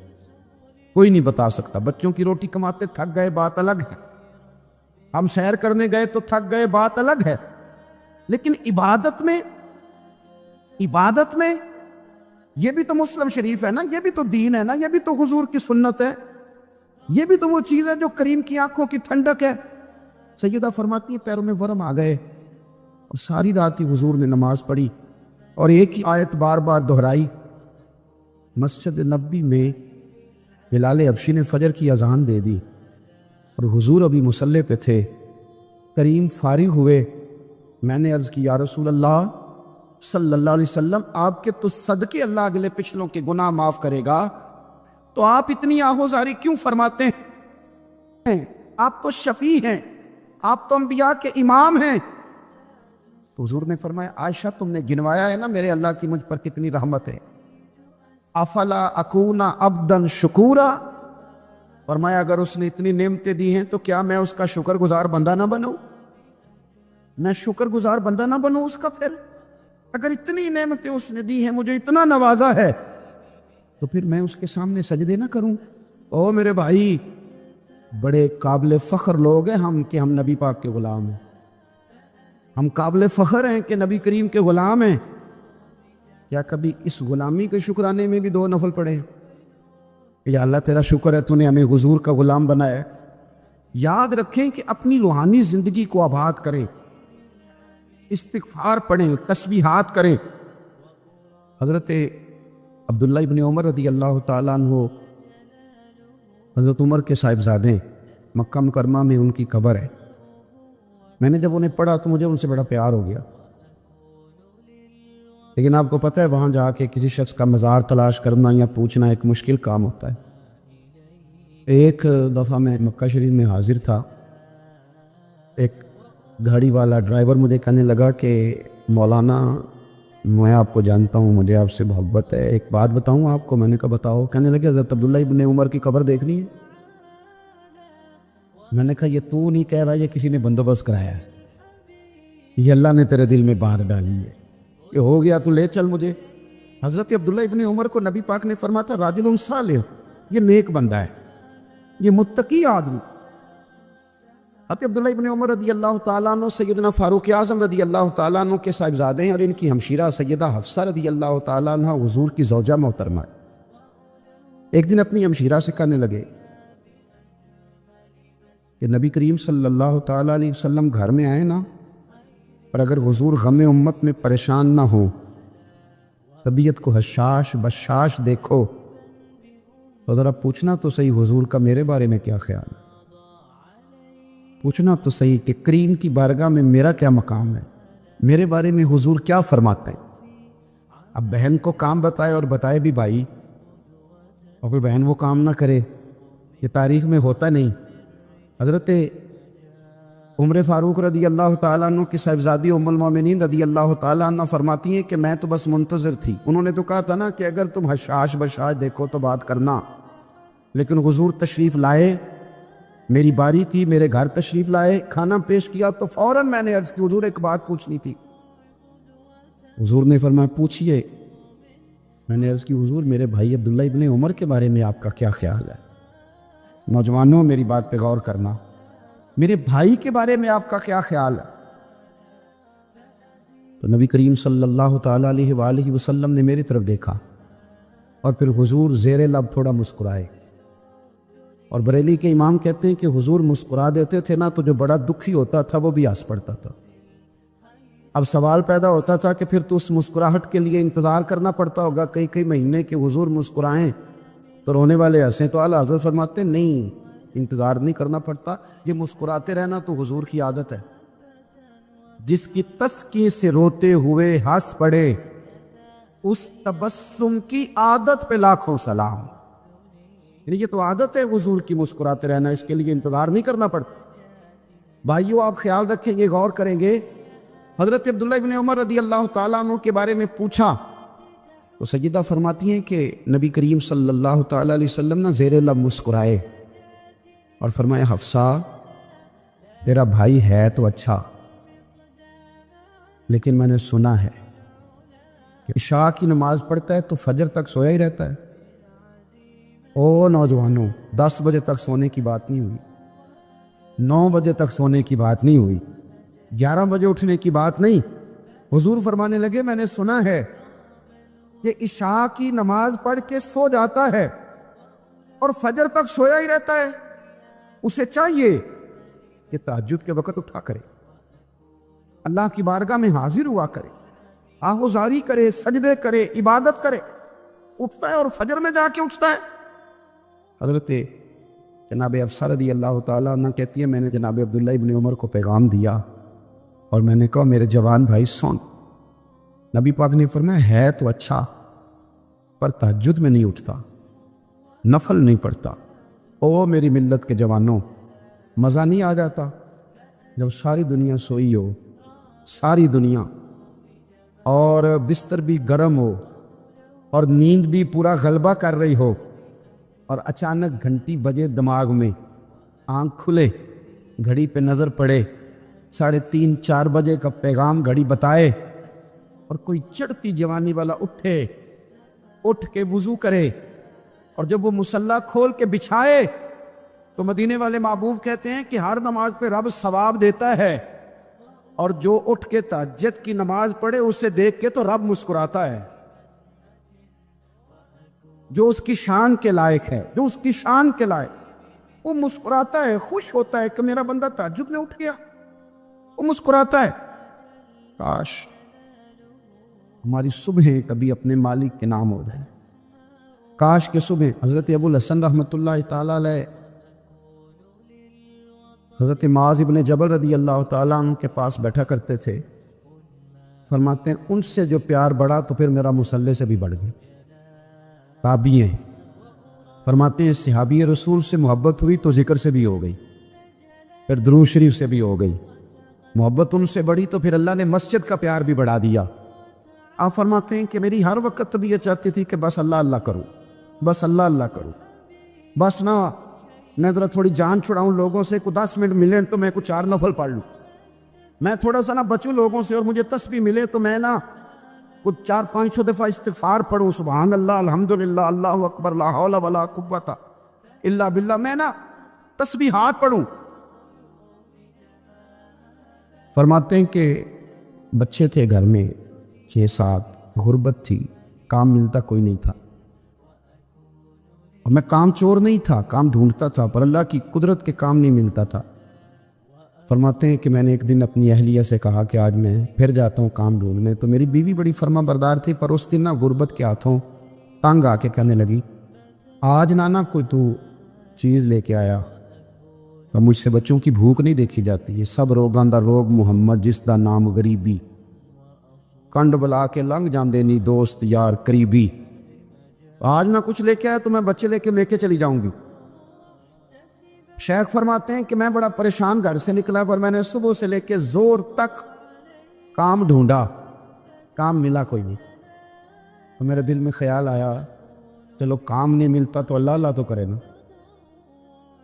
کوئی نہیں بتا سکتا۔ بچوں کی روٹی کماتے تھک گئے بات الگ ہے، ہم سیر کرنے گئے تو تھک گئے بات الگ ہے، لیکن عبادت میں یہ بھی تو مسلم شریف ہے نا، یہ بھی تو دین ہے نا، یہ بھی تو حضور کی سنت ہے، یہ بھی تو وہ چیز ہے جو کریم کی آنکھوں کی ٹھنڈک ہے۔ سیدہ فرماتی ہیں پیروں میں ورم آ گئے، اور ساری رات ہی حضور نے نماز پڑھی اور ایک ہی آیت بار بار دہرائی۔ مسجد نبی میں بلال حبشی نے فجر کی اذان دے دی اور حضور ابھی مصلی پہ تھے، کریم فارغ ہوئے، میں نے عرض کی یا رسول اللہ صلی اللہ علیہ وسلم آپ کے تو صدقے اللہ اگلے پچھلوں کے گناہ معاف کرے گا، تو آپ اتنی آہوزاری کیوں فرماتے ہیں؟ آپ تو شفیع ہیں، آپ تو انبیاء کے امام ہیں۔ تو حضور نے فرمایا عائشہ تم نے گنوایا ہے نا میرے اللہ کی مجھ پر کتنی رحمت ہے، افلا اکونا عبدن شکورا، فرمایا اگر اس نے اتنی نعمتیں دی ہیں تو کیا میں اس کا شکر گزار بندہ نہ بنوں؟ میں شکر گزار بندہ نہ بنوں اس کا؟ پھر اگر اتنی نعمتیں اس نے دی ہیں، مجھے اتنا نوازا ہے، تو پھر میں اس کے سامنے سجدے نہ کروں؟ او میرے بھائی، بڑے قابل فخر لوگ ہیں ہم کہ ہم نبی پاک کے غلام ہیں. ہم قابل فخر ہیں کہ نبی کریم کے غلام ہیں. کیا کبھی اس غلامی کے شکرانے میں بھی 2 نفل پڑھے؟ یا اللہ تیرا شکر ہے تو نے ہمیں حضور کا غلام بنایا ہے. یاد رکھیں کہ اپنی روحانی زندگی کو آباد کریں، استغفار پڑھیں، تسبیحات کریں. حضرت عبداللہ ابن عمر رضی اللہ تعالیٰ عنہ حضرت عمر کے صاحبزادے، مکہ مکرمہ میں ان کی قبر ہے. میں نے جب انہیں پڑھا تو مجھے ان سے بڑا پیار ہو گیا. لیکن آپ کو پتہ ہے وہاں جا کے کسی شخص کا مزار تلاش کرنا یا پوچھنا ایک مشکل کام ہوتا ہے. ایک دفعہ میں مکہ شریف میں حاضر تھا. ایک گاڑی والا ڈرائیور مجھے کہنے لگا کہ مولانا میں آپ کو جانتا ہوں، مجھے آپ سے محبت ہے، ایک بات بتاؤں آپ کو؟ میں نے کہا بتاؤ. کہنے لگے حضرت عبداللہ ابن عمر کی قبر دیکھنی ہے. میں نے کہا یہ تو نہیں کہہ رہا، یہ کسی نے بندوبست کرایا ہے، یہ اللہ نے تیرے دل میں بات ڈالی ہے، یہ ہو گیا تو لے چل مجھے. حضرت عبداللہ ابن عمر کو نبی پاک نے فرمایا تھا راجل صالح، یہ نیک بندہ ہے، یہ متقی آدمی. حضرت عبداللہ ابن عمر رضی اللہ تعالیٰ عنہ سیدنا فاروق اعظم رضی اللہ تعالیٰ عنہ کے صاحبزادے ہیں، اور ان کی ہمشیرہ سیدہ حفصہ رضی اللہ تعالیٰ عنہ حضور کی زوجہ محترمہ ہے. ایک دن اپنی ہمشیرہ سے کہنے لگے کہ نبی کریم صلی اللہ تعالیٰ علیہ وسلم گھر میں آئے نا، اور اگر حضور غم امت میں پریشان نہ ہو، طبیعت کو حشاش بشاش دیکھو، تو ذرا پوچھنا تو صحیح حضور کا میرے بارے میں کیا خیال ہے. پوچھنا تو صحیح کہ کریم کی بارگاہ میں میرا کیا مقام ہے، میرے بارے میں حضور کیا فرماتے ہیں. اب بہن کو کام بتائے، اور بتائے بھی بھائی، اور پھر بہن وہ کام نہ کرے، یہ تاریخ میں ہوتا نہیں. حضرت عمر فاروق رضی اللہ تعالیٰ عنہ کی صاحبزادی ام المومنین رضی اللہ تعالیٰ عنہ فرماتی ہیں کہ میں تو بس منتظر تھی. انہوں نے تو کہا تھا نا کہ اگر تم حشاش بشاش دیکھو تو بات کرنا، لیکن حضور تشریف لائے، میری باری تھی، میرے گھر تشریف لائے، کھانا پیش کیا تو فوراً میں نے عرض کی حضور ایک بات پوچھنی تھی. حضور نے فرمایا پوچھئے. میں نے عرض کی حضور میرے بھائی عبداللہ ابن عمر کے بارے میں آپ کا کیا خیال ہے؟ نوجوانوں میری بات پہ غور کرنا، میرے بھائی کے بارے میں آپ کا کیا خیال ہے؟ تو نبی کریم صلی اللہ تعالیٰ علیہ وآلہ وسلم نے میری طرف دیکھا، اور پھر حضور زیر لب تھوڑا مسکرائے. اور بریلی کے امام کہتے ہیں کہ حضور مسکرا دیتے تھے نا تو جو بڑا دکھی ہوتا تھا وہ بھی ہنس پڑتا تھا. اب سوال پیدا ہوتا تھا کہ پھر تو اس مسکراہٹ کے لیے انتظار کرنا پڑتا ہوگا کئی مہینے کہ حضور مسکرائیں تو رونے والے ہنسیں. تو اعلیٰ حضرت فرماتے ہیں نہیں، انتظار نہیں کرنا پڑتا، یہ مسکراتے رہنا تو حضور کی عادت ہے. جس کی تسکین سے روتے ہوئے ہنس پڑے، اس تبسم کی عادت پہ لاکھوں سلام. یعنی یہ تو عادت ہے حضور کی مسکراتے رہنا، اس کے لیے انتظار نہیں کرنا پڑتا. بھائیو آپ خیال رکھیں گے، غور کریں گے. حضرت عبداللہ ابن عمر رضی اللہ تعالیٰ عنہ کے بارے میں پوچھا تو سیدہ فرماتی ہیں کہ نبی کریم صلی اللہ تعالیٰ علیہ وسلم نے زیر لب مسکرائے اور فرمایا حفصہ تیرا بھائی ہے تو اچھا، لیکن میں نے سنا ہے کہ عشاء کی نماز پڑھتا ہے تو فجر تک سویا ہی رہتا ہے. او نوجوانوں، 10 بجے تک سونے کی بات نہیں ہوئی، 9 بجے تک سونے کی بات نہیں ہوئی، 11 بجے اٹھنے کی بات نہیں. حضور فرمانے لگے میں نے سنا ہے کہ عشاء کی نماز پڑھ کے سو جاتا ہے اور فجر تک سویا ہی رہتا ہے، اسے چاہیے کہ تہجد کے وقت اٹھا کرے، اللہ کی بارگاہ میں حاضر ہوا کرے، آہوزاری کرے، سجدے کرے، عبادت کرے. اٹھتا ہے اور فجر میں جا کے اٹھتا ہے. حضرت جناب حفصہ رضی اللہ تعالیٰ عنہ کہتی ہے میں نے جناب عبداللہ ابن عمر کو پیغام دیا اور میں نے کہا میرے جوان بھائی سون. نبی پاک نے فرمایا ہے تو اچھا، پر تہجد میں نہیں اٹھتا، نفل نہیں پڑھتا. او میری ملت کے جوانوں، مزہ نہیں آ جاتا جب ساری دنیا سوئی ہو، ساری دنیا، اور بستر بھی گرم ہو اور نیند بھی پورا غلبہ کر رہی ہو اور اچانک گھنٹی بجے دماغ میں، آنکھ کھلے، گھڑی پہ نظر پڑے، 3:30 4 بجے کا پیغام گھڑی بتائے، اور کوئی چڑھتی جوانی والا اٹھ کے وضو کرے، اور جب وہ مصلی کھول کے بچھائے تو مدینے والے محبوب کہتے ہیں کہ ہر نماز پہ رب ثواب دیتا ہے، اور جو اٹھ کے تہجد کی نماز پڑھے اسے دیکھ کے تو رب مسکراتا ہے، جو اس کی شان کے لائق ہے، جو اس کی شان کے لائق، وہ مسکراتا ہے، خوش ہوتا ہے کہ میرا بندہ تہجد میں اٹھ گیا، وہ مسکراتا ہے۔ کاش ہماری صبح کبھی اپنے مالک کے نام ہو جائے، کاش کہ صبح حضرت ابو الحسن رحمۃ اللہ تعالیٰ علیہ حضرت معاذ ابن جبل رضی اللہ تعالیٰ عنہ کے پاس بیٹھا کرتے تھے، فرماتے ہیں ان سے جو پیار بڑھا تو پھر میرا مصلی سے بھی بڑھ گیا۔ تابعی ہیں، فرماتے ہیں صحابی رسول سے محبت ہوئی تو ذکر سے بھی ہو گئی، پھر درود شریف سے بھی ہو گئی، محبت ان سے بڑھی تو پھر اللہ نے مسجد کا پیار بھی بڑھا دیا۔ آپ فرماتے ہیں کہ میری ہر وقت طبیعت چاہتی تھی کہ بس اللہ اللہ کروں، بس اللہ اللہ کروں، بس نہ میں ذرا تھوڑی جان چھڑاؤں لوگوں سے، کوئی 10 منٹ ملے تو میں کچھ 4 نفل پڑھ لوں، میں تھوڑا سا نہ بچوں لوگوں سے، اور مجھے تسبیح ملے تو میں نہ کچھ 400-500 دفعہ استغفار پڑھوں، سبحان اللہ، الحمدللہ، اللہ اکبر، لا حول ولا قوت الا باللہ، میں نہ تسبیحات پڑھوں۔ فرماتے ہیں کہ بچے تھے گھر میں 6-7، غربت تھی، کام ملتا کوئی نہیں تھا، اور میں کام چور نہیں تھا، کام ڈھونڈتا تھا، پر اللہ کی قدرت کے کام نہیں ملتا تھا۔ فرماتے ہیں کہ میں نے ایک دن اپنی اہلیہ سے کہا کہ آج میں پھر جاتا ہوں کام ڈھونڈنے، تو میری بیوی بڑی فرما بردار تھی، پر اس دن نہ غربت کے ہاتھوں تنگ آ کے کہنے لگی، آج نانا کوئی تو چیز لے کے آیا، تو مجھ سے بچوں کی بھوک نہیں دیکھی جاتی، یہ سب روگاں دا روگ محمد جس دا نام غریبی، کنڈ بلا کے لنگ جاندے نہیں دوست یار قریبی، آج نہ کچھ لے کے آیا تو میں بچے لے کے چلی جاؤں گی۔ شیخ فرماتے ہیں کہ میں بڑا پریشان گھر سے نکلا، پر میں نے صبح سے لے کے زور تک کام ڈھونڈا، کام ملا کوئی نہیں، تو میرے دل میں خیال آیا چلو کام نہیں ملتا تو اللہ اللہ تو کرے نا،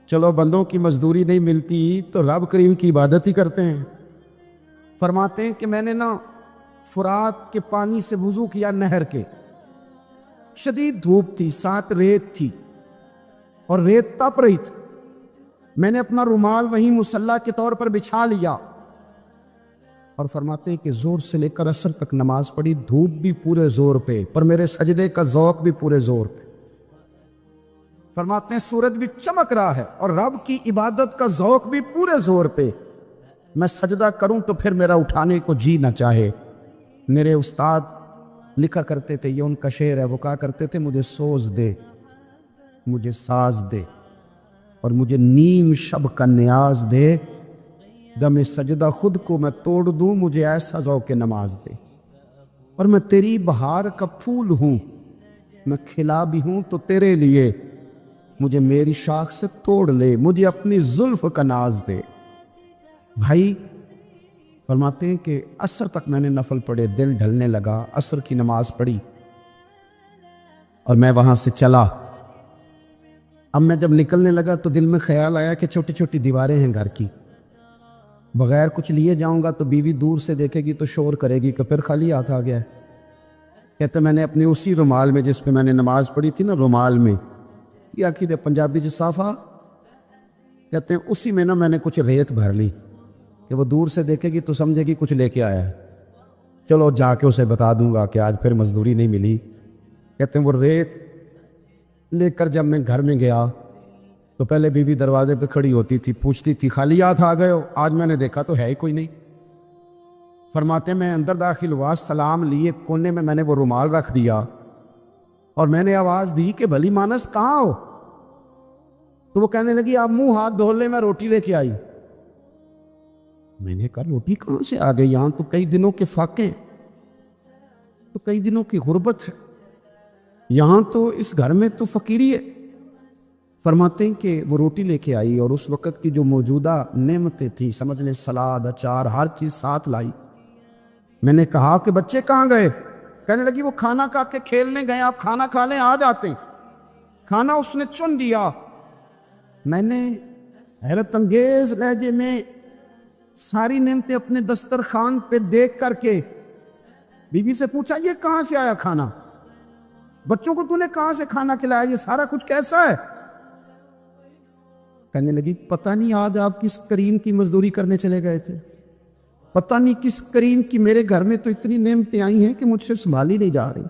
چلو بندوں کی مزدوری نہیں ملتی تو رب کریم کی عبادت ہی کرتے ہیں۔ فرماتے ہیں کہ میں نے نا فرات کے پانی سے وضو کیا، نہر کے، شدید دھوپ تھی، ساتھ ریت تھی اور ریت تپ رہی تھی، میں نے اپنا رومال وہیں مصلی کے طور پر بچھا لیا، اور فرماتے ہیں کہ زور سے لے کر عصر تک نماز پڑھی، دھوپ بھی پورے زور پہ، پر میرے سجدے کا ذوق بھی پورے زور پہ۔ فرماتے ہیں سورج بھی چمک رہا ہے اور رب کی عبادت کا ذوق بھی پورے زور پہ، میں سجدہ کروں تو پھر میرا اٹھانے کو جی نہ چاہے۔ میرے استاد لکھا کرتے تھے، یہ ان کا شعر ہے، وہ کہا کرتے تھے مجھے سوز دے، مجھے ساز دے، اور مجھے نیم شب کا نیاز دے، دم سجدہ خود کو میں توڑ دوں، مجھے ایسا ذوق نماز دے، اور میں تیری بہار کا پھول ہوں، میں کھلا بھی ہوں تو تیرے لیے، مجھے میری شاخ سے توڑ لے، مجھے اپنی زلف کا ناز دے۔ بھائی فرماتے ہیں کہ عصر تک میں نے نفل پڑھے، دل ڈھلنے لگا، عصر کی نماز پڑھی اور میں وہاں سے چلا۔ اب میں جب نکلنے لگا تو دل میں خیال آیا کہ چھوٹی چھوٹی دیواریں ہیں گھر کی، بغیر کچھ لیے جاؤں گا تو بیوی دور سے دیکھے گی تو شور کرے گی کہ پھر خالی ہاتھ آ گیا ہے۔ کہتے میں نے اپنے اسی رومال میں جس پہ میں نے نماز پڑھی تھی نا، رومال میں یہ عقیدہ پنجابی جسافہ کہتے ہیں، اسی میں نا میں نے کچھ ریت بھر لی کہ وہ دور سے دیکھے گی تو سمجھے گی کچھ لے کے آیا ہے، چلو جا کے اسے بتا دوں گا کہ آج پھر مزدوری نہیں ملی۔ کہتے ہیں وہ ریت لے کر جب میں گھر میں گیا تو پہلے بیوی دروازے پہ کھڑی ہوتی تھی، پوچھتی تھی خالی ہاتھ آ گئے ہو؟ آج میں نے دیکھا تو ہے ہی کوئی نہیں۔ فرماتے میں اندر داخل ہوا، سلام لیے، کونے میں نے وہ رومال رکھ دیا اور میں نے آواز دی کہ بھلی مانس کہاں ہو؟ تو وہ کہنے لگی آپ منہ ہاتھ دھو لیں، میں روٹی لے کے آئی۔ میں نے کہا روٹی کہاں سے آ گئی؟ یہاں تو کئی دنوں کے فاقے، تو کئی دنوں کی غربت ہے، یہاں تو اس گھر میں تو فقیری ہے۔ فرماتے ہیں کہ وہ روٹی لے کے آئی اور اس وقت کی جو موجودہ نعمتیں تھیں، سمجھ لیں سلاد، اچار، ہر چیز ساتھ لائی۔ میں نے کہا کہ بچے کہاں گئے؟ کہنے لگی وہ کھانا کھا کے کھیلنے گئے، آپ کھانا کھا لیں آ جاتے ہیں۔ کھانا اس نے چن دیا۔ میں نے حیرت انگیز لہجے میں ساری نعمتیں اپنے دسترخوان پہ دیکھ کر کے بی بی سے پوچھا یہ کہاں سے آیا کھانا؟ بچوں کو تو نے کہاں سے کھانا کھلایا؟ یہ سارا کچھ کیسا ہے؟ کہنے لگی پتہ نہیں آج آپ کس کریم کی مزدوری کرنے چلے گئے تھے، پتہ نہیں کس کریم کی، میرے گھر میں تو اتنی نعمتیں آئی ہیں کہ مجھ سے سنبھالی نہیں جا رہی،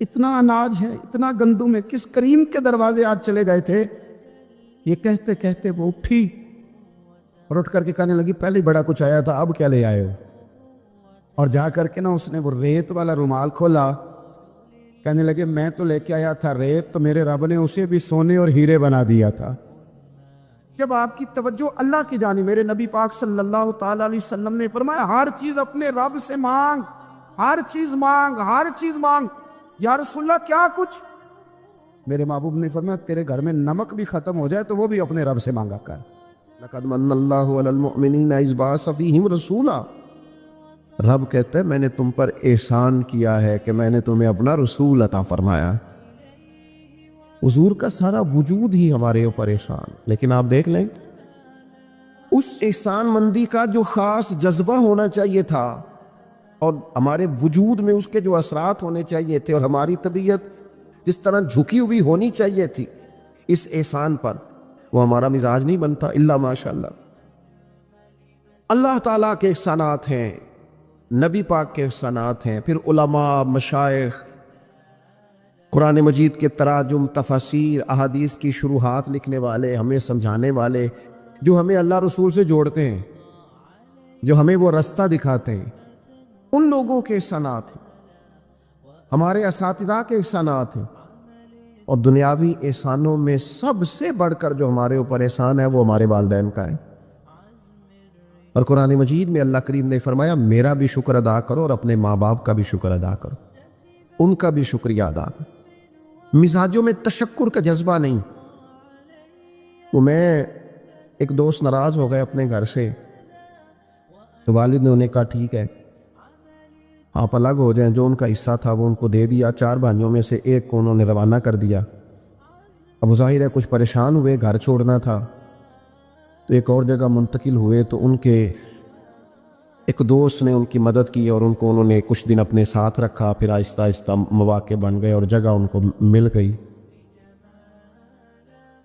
اتنا اناج ہے، اتنا گندم ہے، کس کریم کے دروازے آج چلے گئے تھے؟ یہ کہتے کہتے وہ اٹھی اور اٹھ کر کے کہنے لگی پہلے بڑا کچھ آیا تھا، اب کیا لے آئے ہو؟ اور جا کر کے نا اس نے وہ ریت والا رومال کھولا، کہنے لگے میں تو لے کے آیا تھا ریت، تو میرے رب نے اسے بھی سونے اور ہیرے بنا دیا تھا۔ جب آپ کی توجہ اللہ کی جانب، میرے نبی پاک صلی اللہ تعالیٰ علیہ وسلم نے فرمایا ہر چیز اپنے رب سے مانگ، ہر چیز مانگ، ہر چیز مانگ۔ یا رسول اللہ کیا کچھ؟ میرے محبوب نے فرمایا تیرے گھر میں نمک بھی ختم ہو جائے تو وہ بھی اپنے رب سے مانگا کر۔ لقد من اللہ علی المؤمنین اذ بعث فیہم رسولا، رب کہتا ہے میں نے تم پر احسان کیا ہے کہ میں نے تمہیں اپنا رسول عطا فرمایا۔ حضور کا سارا وجود ہی ہمارے اوپر احسان، لیکن آپ دیکھ لیں اس احسان مندی کا جو خاص جذبہ ہونا چاہیے تھا اور ہمارے وجود میں اس کے جو اثرات ہونے چاہیے تھے اور ہماری طبیعت جس طرح جھکی ہوئی ہونی چاہیے تھی اس احسان پر، وہ ہمارا مزاج نہیں بنتا الا ماشاءاللہ۔ اللہ تعالیٰ کے احسانات ہیں، نبی پاک کے احسانات ہیں، پھر علماء، مشائخ، قرآن مجید کے تراجم، تفاسیر، احادیث کی شروحات لکھنے والے، ہمیں سمجھانے والے، جو ہمیں اللہ رسول سے جوڑتے ہیں، جو ہمیں وہ رستہ دکھاتے ہیں، ان لوگوں کے احسانات ہیں، ہمارے اساتذہ کے احسانات ہیں۔ اور دنیاوی احسانوں میں سب سے بڑھ کر جو ہمارے اوپر احسان ہے وہ ہمارے والدین کا ہے۔ اور قرآن مجید میں اللہ کریم نے فرمایا میرا بھی شکر ادا کرو اور اپنے ماں باپ کا بھی شکر ادا کرو، ان کا بھی شکریہ ادا کرو۔ مزاجوں میں تشکر کا جذبہ نہیں۔ وہ میں ایک دوست ناراض ہو گئے اپنے گھر سے، تو والد نے انہیں کہا ٹھیک ہے آپ الگ ہو جائیں، جو ان کا حصہ تھا وہ ان کو دے دیا، 4 بھائیوں میں سے ایک کو انہوں نے روانہ کر دیا۔ اب ظاہر ہے کچھ پریشان ہوئے، گھر چھوڑنا تھا تو ایک اور جگہ منتقل ہوئے، تو ان کے ایک دوست نے ان کی مدد کی اور ان کو انہوں نے کچھ دن اپنے ساتھ رکھا، پھر آہستہ آہستہ مواقع بن گئے اور جگہ ان کو مل گئی۔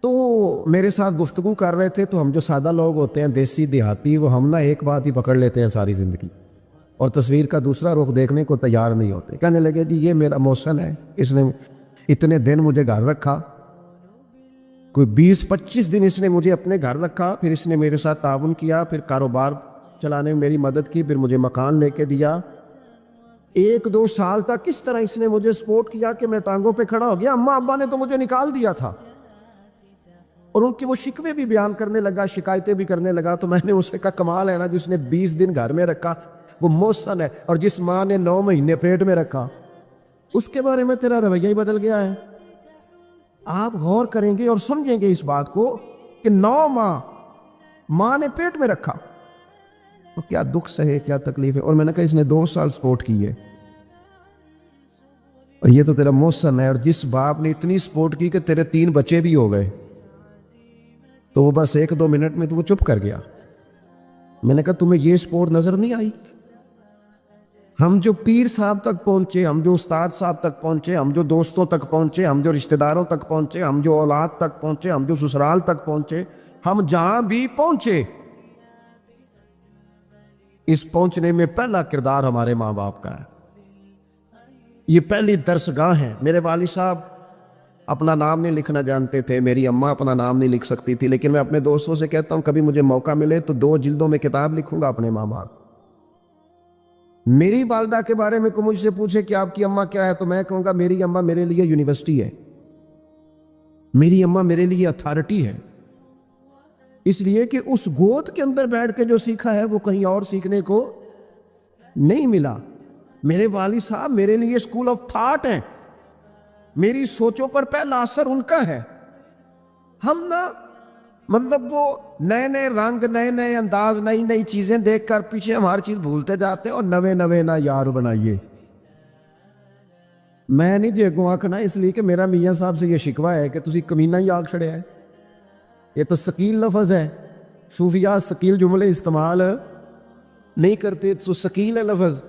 تو میرے ساتھ گفتگو کر رہے تھے، تو ہم جو سادہ لوگ ہوتے ہیں، دیسی دیہاتی، وہ ہم نہ ایک بات ہی پکڑ لیتے ہیں ساری زندگی اور تصویر کا دوسرا رخ دیکھنے کو تیار نہیں ہوتے۔ کہنے لگے جی یہ میرا محسن ہے، اس نے اتنے دن مجھے گھر رکھا، کوئی 20-25 دن اس نے مجھے اپنے گھر رکھا، پھر اس نے میرے ساتھ تعاون کیا، پھر کاروبار چلانے میں میری مدد کی، پھر مجھے مکان لے کے دیا۔ 1-2 سال تک کس طرح اس نے مجھے سپورٹ کیا کہ میں ٹانگوں پہ کھڑا ہو گیا۔ اماں ابا نے تو مجھے نکال دیا تھا، اور ان کی وہ شکوے بھی بیان کرنے لگا، شکایتیں بھی کرنے لگا۔ تو میں نے اسے کہا کمال ہے نا، جس نے 20 دن گھر میں رکھا وہ محسن ہے، اور جس ماں نے 9 مہینے پیٹ میں رکھا اس کے بارے میں تیرا رویہ ہی بدل گیا ہے۔ آپ غور کریں گے اور سمجھیں گے اس بات کو کہ 9 ماں نے پیٹ میں رکھا، تو کیا دکھ سہے، کیا تکلیف ہے۔ اور میں نے کہا اس نے 2 سال سپورٹ کی ہے، اور یہ تو تیرا محسن ہے۔ اور جس باپ نے اتنی سپورٹ کی کہ تیرے 3 بچے بھی ہو گئے، تو وہ بس 1-2 منٹ میں تو وہ چپ کر گیا۔ میں نے کہا تمہیں یہ سپورٹ نظر نہیں آئی؟ ہم جو پیر صاحب تک پہنچے، ہم جو استاد صاحب تک پہنچے، ہم جو دوستوں تک پہنچے، ہم جو رشتہ داروں تک پہنچے، ہم جو اولاد تک پہنچے، ہم جو سسرال تک پہنچے، ہم جہاں بھی پہنچے، اس پہنچنے میں پہلا کردار ہمارے ماں باپ کا ہے۔ یہ پہلی درسگاہ ہے۔ میرے والد صاحب اپنا نام نہیں لکھنا جانتے تھے، میری اماں اپنا نام نہیں لکھ سکتی تھی، لیکن میں اپنے دوستوں سے کہتا ہوں کبھی مجھے موقع ملے تو 2 جلدوں میں کتاب لکھوں گا اپنے ماں باپ۔ میری والدہ کے بارے میں کوئی مجھ سے پوچھے کہ آپ کی اماں کیا ہے، تو میں کہوں گا میری اماں میرے لیے یونیورسٹی ہے، میری اماں میرے لیے اتھارٹی ہے، اس لیے کہ اس گود کے اندر بیٹھ کے جو سیکھا ہے وہ کہیں اور سیکھنے کو نہیں ملا۔ میرے والد صاحب میرے لیے اسکول آف تھاٹ ہیں، میری سوچوں پر پہلا اثر ان کا ہے۔ ہم نا مطلب وہ نئے نئے رنگ، نئے نئے انداز، نئی نئی چیزیں دیکھ کر پیچھے ہم ہر چیز بھولتے جاتے ہیں، اور نوے نوے نا یار بنائیے۔ میں نہیں جے کو آکھنا اس لیے کہ میرا میاں صاحب سے یہ شکوہ ہے کہ تسی کمینہ ہی آگ چھڑیا ہے. یہ تو ثقیل لفظ ہے. صوفیاء ثقیل جملے استعمال نہیں کرتے تو ثقیل ہے لفظ.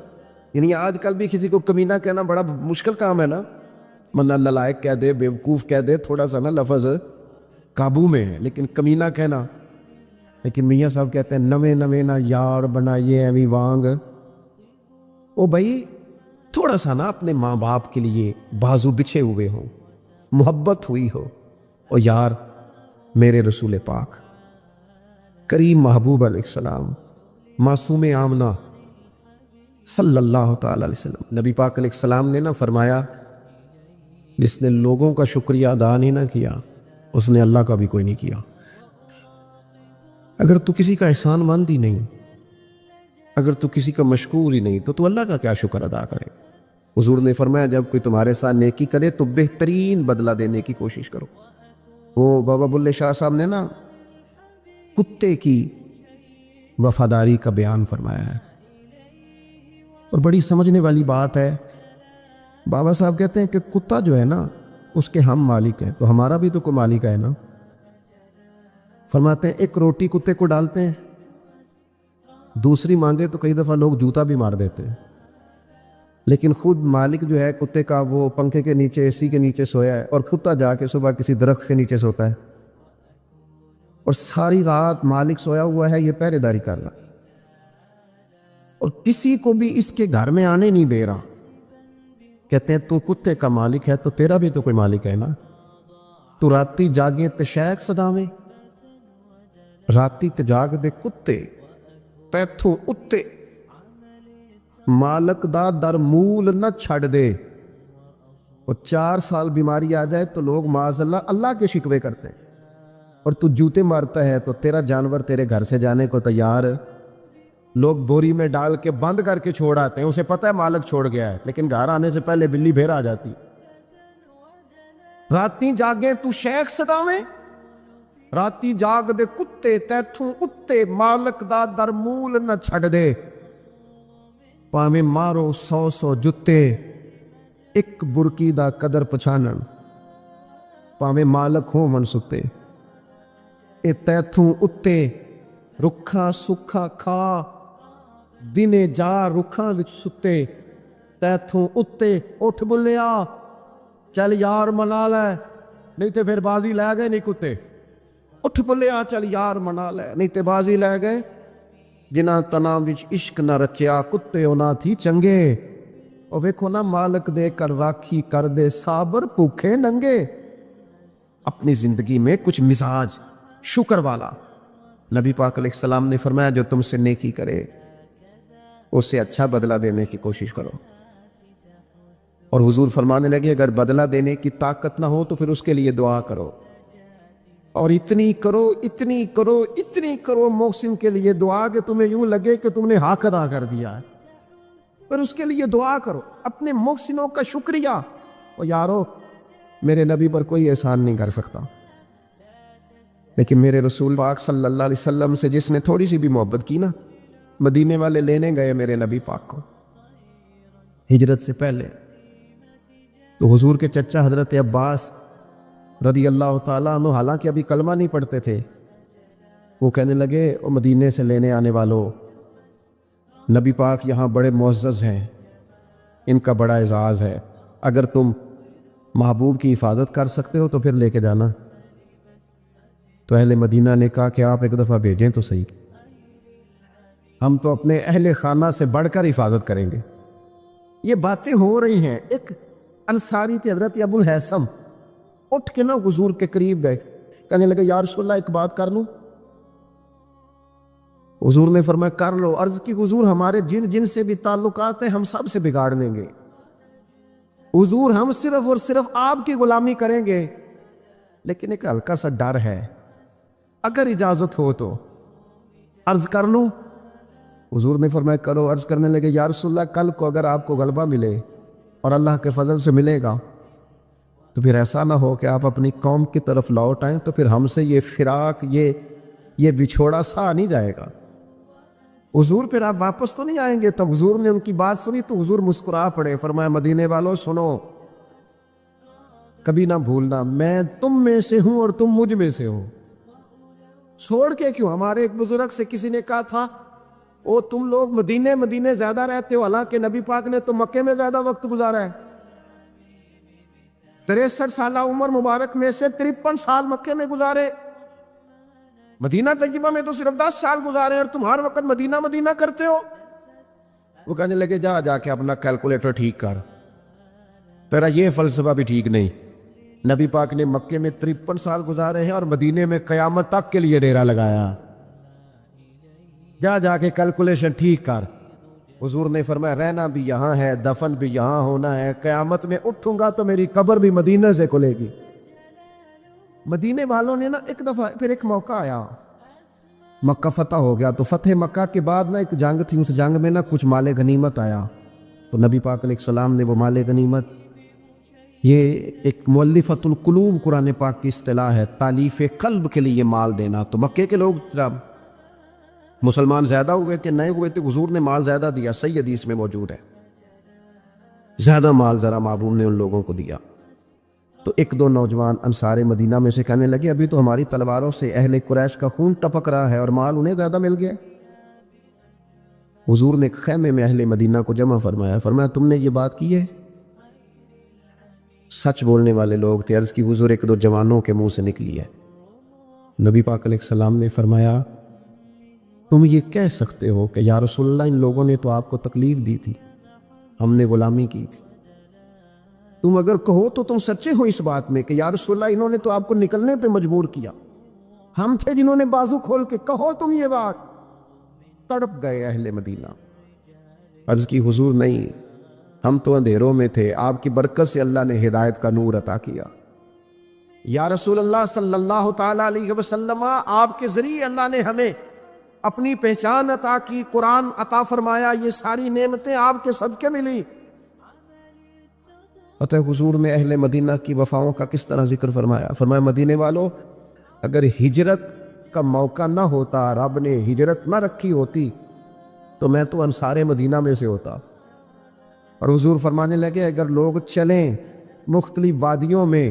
یعنی آج کل بھی کسی کو کمینہ کہنا بڑا مشکل کام ہے نا. بندہ نالائق کہہ دے, بیوقوف کہہ دے, تھوڑا سا نا لفظ قابو میں ہے, لیکن کمینہ کہنا. لیکن میاں صاحب کہتے ہیں نویں نویں نہ یار بنائیے ایویں وانگ. او بھائی تھوڑا سا نا اپنے ماں باپ کے لیے بازو بچھے ہوئے ہوں, محبت ہوئی ہو. او یار میرے رسول پاک کریم محبوب علیہ السلام معصوم آمنہ صلی اللہ تعالی علیہ وسلم, نبی پاک علیہ السلام نے نا فرمایا جس نے لوگوں کا شکریہ ادا نہیں نہ کیا اس نے اللہ کا بھی کوئی نہیں کیا. اگر تو کسی کا احسان مند ہی نہیں, اگر تو کسی کا مشکور ہی نہیں, تو اللہ کا کیا شکر ادا کرے. حضور نے فرمایا جب کوئی تمہارے ساتھ نیکی کرے تو بہترین بدلہ دینے کی کوشش کرو. وہ بابا بلے شاہ صاحب نے نا کتے کی وفاداری کا بیان فرمایا ہے, اور بڑی سمجھنے والی بات ہے. بابا صاحب کہتے ہیں کہ کتا جو ہے نا اس کے ہم مالک ہیں, تو ہمارا بھی تو کوئی مالک ہے نا. فرماتے ہیں ایک روٹی کتے کو ڈالتے ہیں, دوسری مانگے تو کئی دفعہ لوگ جوتا بھی مار دیتے ہیں, لیکن خود مالک جو ہے کتے کا وہ پنکھے کے نیچے اے سی کے نیچے سویا ہے, اور کتا جا کے صبح کسی درخت کے نیچے سوتا ہے, اور ساری رات مالک سویا ہوا ہے, یہ پہرے داری کر رہا, اور کسی کو بھی اس کے گھر میں آنے نہیں دے رہا. کہتے ہیں تو کتے کا مالک ہے تو تیرا بھی تو کوئی مالک ہے نا. تو راتی جاگیں تے شیخ صداویں, راتی تے جاگ دے کتے تیتھوں اتے, مالک دا در مول نہ چھڑ دے. اور 4 سال بیماری آ جائے تو لوگ معاذ اللہ کے شکوے کرتے ہیں, اور تو جوتے مارتا ہے تو تیرا جانور تیرے گھر سے جانے کو تیار. لوگ بوری میں ڈال کے بند کر کے چھوڑ آتے ہیں, اسے پتہ ہے مالک چھوڑ گیا ہے, لیکن گھر آنے سے پہلے بلی پھر آ جاتی. راتی جاگیں تو شیخ صداویں, راتی جاگ دے کتے تیتھوں اتے, مالک دا در مول نہ چھڑ دے. پاویں مارو 100 جتے, ایک برکی دا قدر پچھانن, پاویں مالک ہو من ستے. اے تیتھوں اتے رکھا سکھا کھا, دنے جا رکھاں وچ ستے. تیتھوں اتے اٹھ بلیا, چل یار منا لے, نہیں تے پھر بازی لے گئے نہیں کتے. اٹھ بلیا چل یار منا لے, نہیں تے بازی لے گئے. جنہاں تناں وچ عشق نہ رچیا کتے انہاں تھی چنگے. اور ویکھو نا مالک دے کر راکھی کر دے صابر بھوکے ننگے. اپنی زندگی میں کچھ مزاج شکر والا. نبی پاک علیہ السلام نے فرمایا جو تم سے نیکی کرے اسے اچھا بدلہ دینے کی کوشش کرو. اور حضور فرمانے لگے اگر بدلہ دینے کی طاقت نہ ہو تو پھر اس کے لیے دعا کرو, اور اتنی کرو اتنی کرو اتنی کرو محسن کے لیے دعا کہ تمہیں یوں لگے کہ تم نے حق ادا کر دیا ہے. پھر اس کے لیے دعا کرو, اپنے محسنوں کا شکریہ. اور یارو میرے نبی پر کوئی احسان نہیں کر سکتا, لیکن میرے رسول پاک صلی اللہ علیہ وسلم سے جس نے تھوڑی سی بھی محبت کی نا, مدینے والے لینے گئے میرے نبی پاک کو ہجرت سے پہلے. تو حضور کے چچا حضرت عباس رضی اللہ تعالیٰ عنہ حالانکہ ابھی کلمہ نہیں پڑھتے تھے, وہ کہنے لگے او مدینے سے لینے آنے والوں, نبی پاک یہاں بڑے معزز ہیں, ان کا بڑا اعزاز ہے, اگر تم محبوب کی حفاظت کر سکتے ہو تو پھر لے کے جانا. تو اہل مدینہ نے کہا کہ آپ ایک دفعہ بھیجیں تو صحیح, ہم تو اپنے اہل خانہ سے بڑھ کر حفاظت کریں گے. یہ باتیں ہو رہی ہیں. ایک انصاری تھے حضرت ابو الحیثم, اٹھ کے نا حضور کے قریب گئے, کہنے لگے یا رسول اللہ ایک بات کر لوں. حضور نے فرمایا کر لو. عرض کی حضور ہمارے جن جن سے بھی تعلقات ہیں ہم سب سے بگاڑ دیں گے. حضور ہم صرف اور صرف آپ کی غلامی کریں گے, لیکن ایک ہلکا سا ڈر ہے, اگر اجازت ہو تو عرض کر لوں. حضور نے فرمایا کرو. عرض کرنے لگے یا رسول اللہ کل کو اگر آپ کو غلبہ ملے اور اللہ کے فضل سے ملے گا تو پھر ایسا نہ ہو کہ آپ اپنی قوم کی طرف لوٹ آئیں, تو پھر ہم سے یہ فراق یہ بچھوڑا سا نہیں جائے گا. حضور پھر آپ واپس تو نہیں آئیں گے. تب حضور نے ان کی بات سنی تو حضور مسکرا پڑے, فرمایا مدینے والوں سنو, کبھی نہ بھولنا میں تم میں سے ہوں اور تم مجھ میں سے ہو. چھوڑ کے کیوں؟ ہمارے ایک بزرگ سے کسی نے کہا تھا او تم لوگ مدینے زیادہ رہتے ہو، حالانکہ نبی پاک نے تو مکے میں زیادہ وقت گزارا ہے. 63 سالہ عمر مبارک میں سے 53 سال مکے میں گزارے، مدینہ طیبہ میں تو صرف 10 سال گزارے اور تم ہر وقت مدینہ کرتے ہو. وہ کہنے لگے جا کے اپنا کیلکولیٹر ٹھیک کر، تیرا یہ فلسفہ بھی ٹھیک نہیں. نبی پاک نے مکے میں 53 سال گزارے ہیں اور مدینے میں قیامت تک کے لیے ڈیرا لگایا. جا کے کیلکولیشن ٹھیک کر. حضور نے فرمایا رہنا بھی یہاں ہے، دفن بھی یہاں ہونا ہے، قیامت میں اٹھوں گا تو میری قبر بھی مدینہ سے کھلے گی. مدینے والوں نے ایک دفعہ پھر ایک موقع آیا، مکہ فتح ہو گیا، تو فتح مکہ کے بعد ایک جنگ تھی، اس جنگ میں کچھ مال غنیمت آیا. تو نبی پاک علیہ السلام نے وہ مال غنیمت، یہ ایک مؤلفۃ القلوب قرآن پاک کی اصطلاح ہے، تالیف قلب کے لیے مال دینا. تو مکے کے لوگ مسلمان زیادہ ہوئے کہ نئے ہوئے تھے، حضور نے مال زیادہ دیا، صحیح حدیث میں موجود ہے، زیادہ مال ذرا محبوب نے ان لوگوں کو دیا. تو ایک دو نوجوان انصار مدینہ میں سے کہنے لگے ابھی تو ہماری تلواروں سے اہل قریش کا خون ٹپک رہا ہے اور مال انہیں زیادہ مل گیا. حضور نے خیمے میں اہل مدینہ کو جمع فرمایا تم نے یہ بات کی ہے؟ سچ بولنے والے لوگ تھے. عرض کی حضور ایک دو جوانوں کے منہ سے نکلی ہے. نبی پاک علیہ السلام نے فرمایا تم یہ کہہ سکتے ہو کہ یا رسول اللہ ان لوگوں نے تو آپ کو تکلیف دی تھی، ہم نے غلامی کی تھی. تم اگر کہو تو تم سچے ہو اس بات میں کہ یا رسول اللہ انہوں نے تو آپ کو نکلنے پہ مجبور کیا، ہم تھے جنہوں نے بازو کھول کے کہو تم یہ بات. تڑپ گئے اہل مدینہ. عرض کی حضور نہیں، ہم تو اندھیروں میں تھے، آپ کی برکت سے اللہ نے ہدایت کا نور عطا کیا. یا رسول اللہ صلی اللہ تعالیٰ علیہ وسلم آپ کے ذریعے اللہ نے ہمیں اپنی پہچان عطا کی، قرآن عطا فرمایا، یہ ساری نعمتیں آپ کے صدقے ملی. فتح حضور نے اہل مدینہ کی وفاؤں کا کس طرح ذکر فرمایا مدینے والوں اگر ہجرت کا موقع نہ ہوتا، رب نے ہجرت نہ رکھی ہوتی تو میں تو انصار مدینہ میں سے ہوتا. اور حضور فرمانے لگے اگر لوگ چلیں مختلف وادیوں میں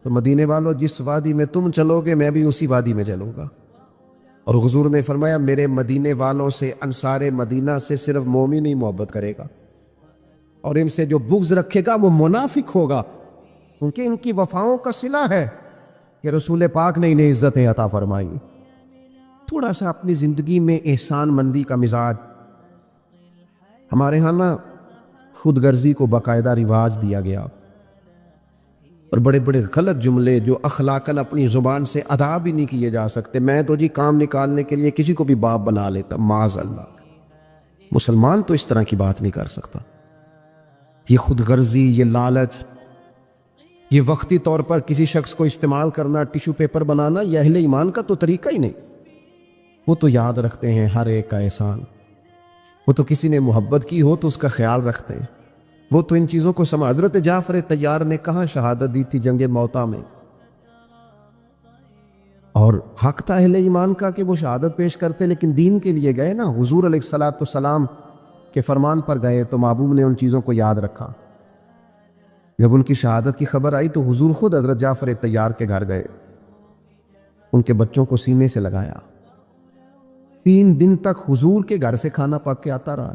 تو مدینے والوں جس وادی میں تم چلو گے میں بھی اسی وادی میں چلوں گا. اور حضور نے فرمایا میرے مدینے والوں سے، انصار مدینہ سے صرف مومن ہی محبت کرے گا، اور ان سے جو بغض رکھے گا وہ منافق ہوگا، کیونکہ ان کی وفاؤں کا صلہ ہے کہ رسول پاک نے انہیں عزتیں عطا فرمائی. تھوڑا سا اپنی زندگی میں احسان مندی کا مزاج. ہمارے ہاں خود غرضی کو باقاعدہ رواج دیا گیا، اور بڑے بڑے غلط جملے جو اخلاقاً اپنی زبان سے ادا بھی نہیں کیے جا سکتے. میں تو جی کام نکالنے کے لیے کسی کو بھی باپ بنا لیتا، معاذ اللہ. مسلمان تو اس طرح کی بات نہیں کر سکتا. یہ خود غرضی، یہ لالچ، یہ وقتی طور پر کسی شخص کو استعمال کرنا، ٹیشو پیپر بنانا، یہ اہل ایمان کا تو طریقہ ہی نہیں. وہ تو یاد رکھتے ہیں ہر ایک کا احسان، وہ تو کسی نے محبت کی ہو تو اس کا خیال رکھتے ہیں. وہ تو ان چیزوں کو سمجھ. حضرت جعفر طیار نے کہاں شہادت دی تھی؟ جنگ موتا میں. اور حق تھا اہل ایمان کا کہ وہ شہادت پیش کرتے، لیکن دین کے لیے گئے نا، حضور علیہ السلام کے فرمان پر گئے تو محبوب نے ان چیزوں کو یاد رکھا. جب ان کی شہادت کی خبر آئی تو حضور خود حضرت جعفر طیار کے گھر گئے، ان کے بچوں کو سینے سے لگایا. 3 دن تک حضور کے گھر سے کھانا پک کے آتا رہا.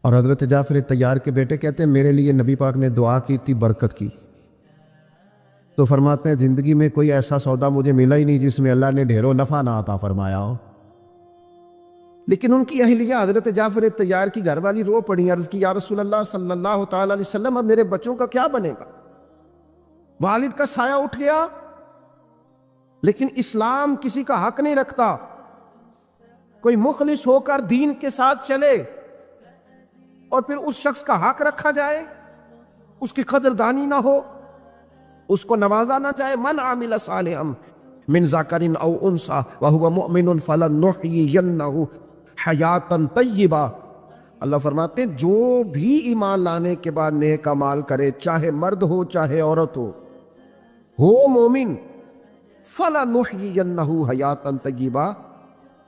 اور حضرت جعفر طیار کے بیٹے کہتے ہیں میرے لیے نبی پاک نے دعا کی تھی برکت کی. تو فرماتے ہیں زندگی میں کوئی ایسا سودا مجھے ملا ہی نہیں جس میں اللہ نے ڈھیروں نفع نہ عطا فرمایا ہو. لیکن ان کی اہلیہ حضرت جعفر طیار کی گھر والی رو پڑی. عرض کی یا رسول اللہ صلی اللہ تعالی علیہ وسلم اب میرے بچوں کا کیا بنے گا؟ والد کا سایہ اٹھ گیا، لیکن اسلام کسی کا حق نہیں رکھتا. کوئی مخلص ہو کر دین کے ساتھ چلے اور پھر اس شخص کا حق رکھا جائے، اس کی قدردانی نہ ہو، اس کو نوازا نہ جائے. من عامل صالحا من ذکر او انثى وهو مؤمن فلنحيينه حیاتا طیبہ. اللہ فرماتے ہیں جو بھی ایمان لانے کے بعد نیک اعمال کرے، چاہے مرد ہو چاہے عورت ہو مومن، فلنحيينه حیاتا طیبہ،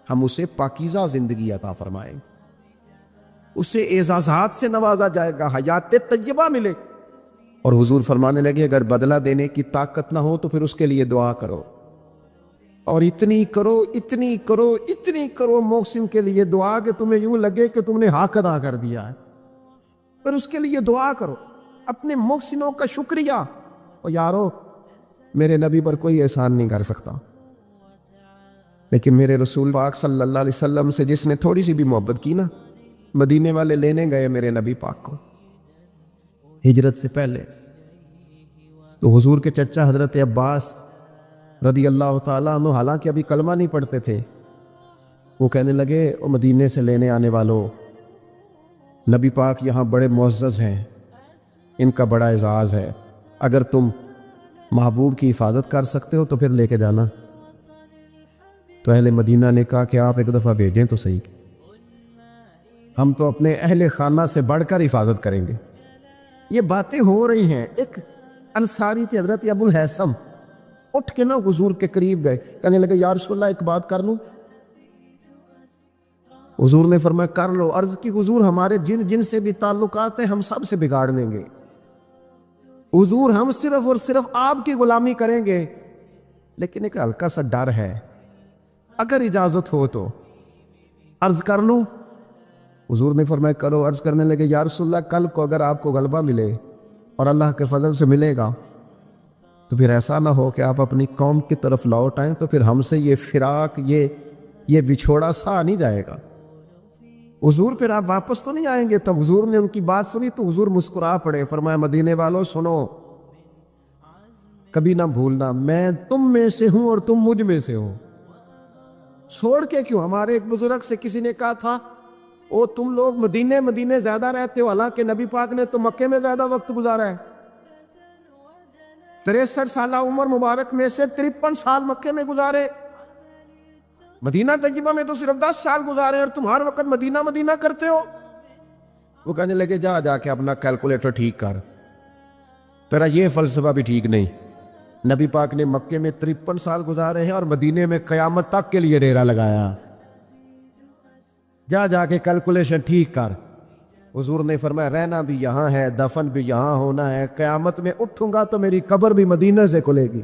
ہم اسے پاکیزہ زندگی عطا فرمائیں، اسے اعزازات سے نوازا جائے گا، حیات طیبہ ملے. اور حضور فرمانے لگے اگر بدلہ دینے کی طاقت نہ ہو تو پھر اس کے لیے دعا کرو، اور اتنی کرو اتنی کرو اتنی کرو محسن کے لیے دعا کہ تمہیں یوں لگے کہ تم نے حق ادا کر دیا ہے، پھر اس کے لیے دعا کرو، اپنے محسنوں کا شکریہ۔ اور یارو میرے نبی پر کوئی احسان نہیں کر سکتا، لیکن میرے رسول پاک صلی اللہ علیہ وسلم سے جس نے تھوڑی سی بھی محبت کی نا، مدینے والے لینے گئے میرے نبی پاک کو ہجرت سے پہلے، تو حضور کے چچا حضرت عباس رضی اللہ تعالیٰ عنہ حالانکہ ابھی کلمہ نہیں پڑھتے تھے، وہ کہنے لگے او مدینے سے لینے آنے والوں، نبی پاک یہاں بڑے معزز ہیں، ان کا بڑا اعزاز ہے، اگر تم محبوب کی حفاظت کر سکتے ہو تو پھر لے کے جانا۔ تو اہل مدینہ نے کہا کہ آپ ایک دفعہ بھیجیں تو صحیح، ہم تو اپنے اہل خانہ سے بڑھ کر حفاظت کریں گے۔ یہ باتیں ہو رہی ہیں، ایک انصاری تھے حضرت ابو الحیثم، اٹھ کے نا حضور کے قریب گئے، کہنے لگے یا رسول اللہ ایک بات کر لوں؟ حضور نے فرمایا کر لو۔ عرض کی حضور ہمارے جن جن سے بھی تعلقات ہیں ہم سب سے بگاڑ لیں گے، حضور ہم صرف اور صرف آپ کی غلامی کریں گے، لیکن ایک ہلکا سا ڈر ہے، اگر اجازت ہو تو عرض کر لوں؟ حضور نے فرمایا کرو۔ عرض کرنے لگے یا رسول اللہ کل کو اگر آپ کو غلبہ ملے اور اللہ کے فضل سے ملے گا تو پھر ایسا نہ ہو کہ آپ اپنی قوم کی طرف لوٹ آئیں، تو پھر ہم سے یہ فراق یہ بچھوڑا سا نہیں جائے گا، حضور پھر آپ واپس تو نہیں آئیں گے۔ تب حضور نے ان کی بات سنی تو حضور مسکرا پڑے، فرمایا مدینے والوں سنو، کبھی نہ بھولنا میں تم میں سے ہوں اور تم مجھ میں سے ہو، چھوڑ کے کیوں؟ ہمارے ایک بزرگ سے کسی نے کہا تھا او تم لوگ مدینے زیادہ رہتے ہو، حالانکہ نبی پاک نے تو مکے میں زیادہ وقت گزارا ہے، 63 سالہ عمر مبارک میں سے 53 سال مکے میں گزارے، مدینہ طیبہ میں تو صرف 10 سال گزارے اور تم ہر وقت مدینہ کرتے ہو۔ وہ کہنے لگے جا کے اپنا کیلکولیٹر ٹھیک کر، تیرا یہ فلسفہ بھی ٹھیک نہیں، نبی پاک نے مکے میں 53 سال گزارے ہیں اور مدینے میں قیامت تک کے لیے ڈیرا لگایا، جا کے کیلکولیشن ٹھیک کر۔ حضور نے فرمایا رہنا بھی یہاں ہے، دفن بھی یہاں ہونا ہے، قیامت میں اٹھوں گا تو میری قبر بھی مدینہ سے کھلے گی۔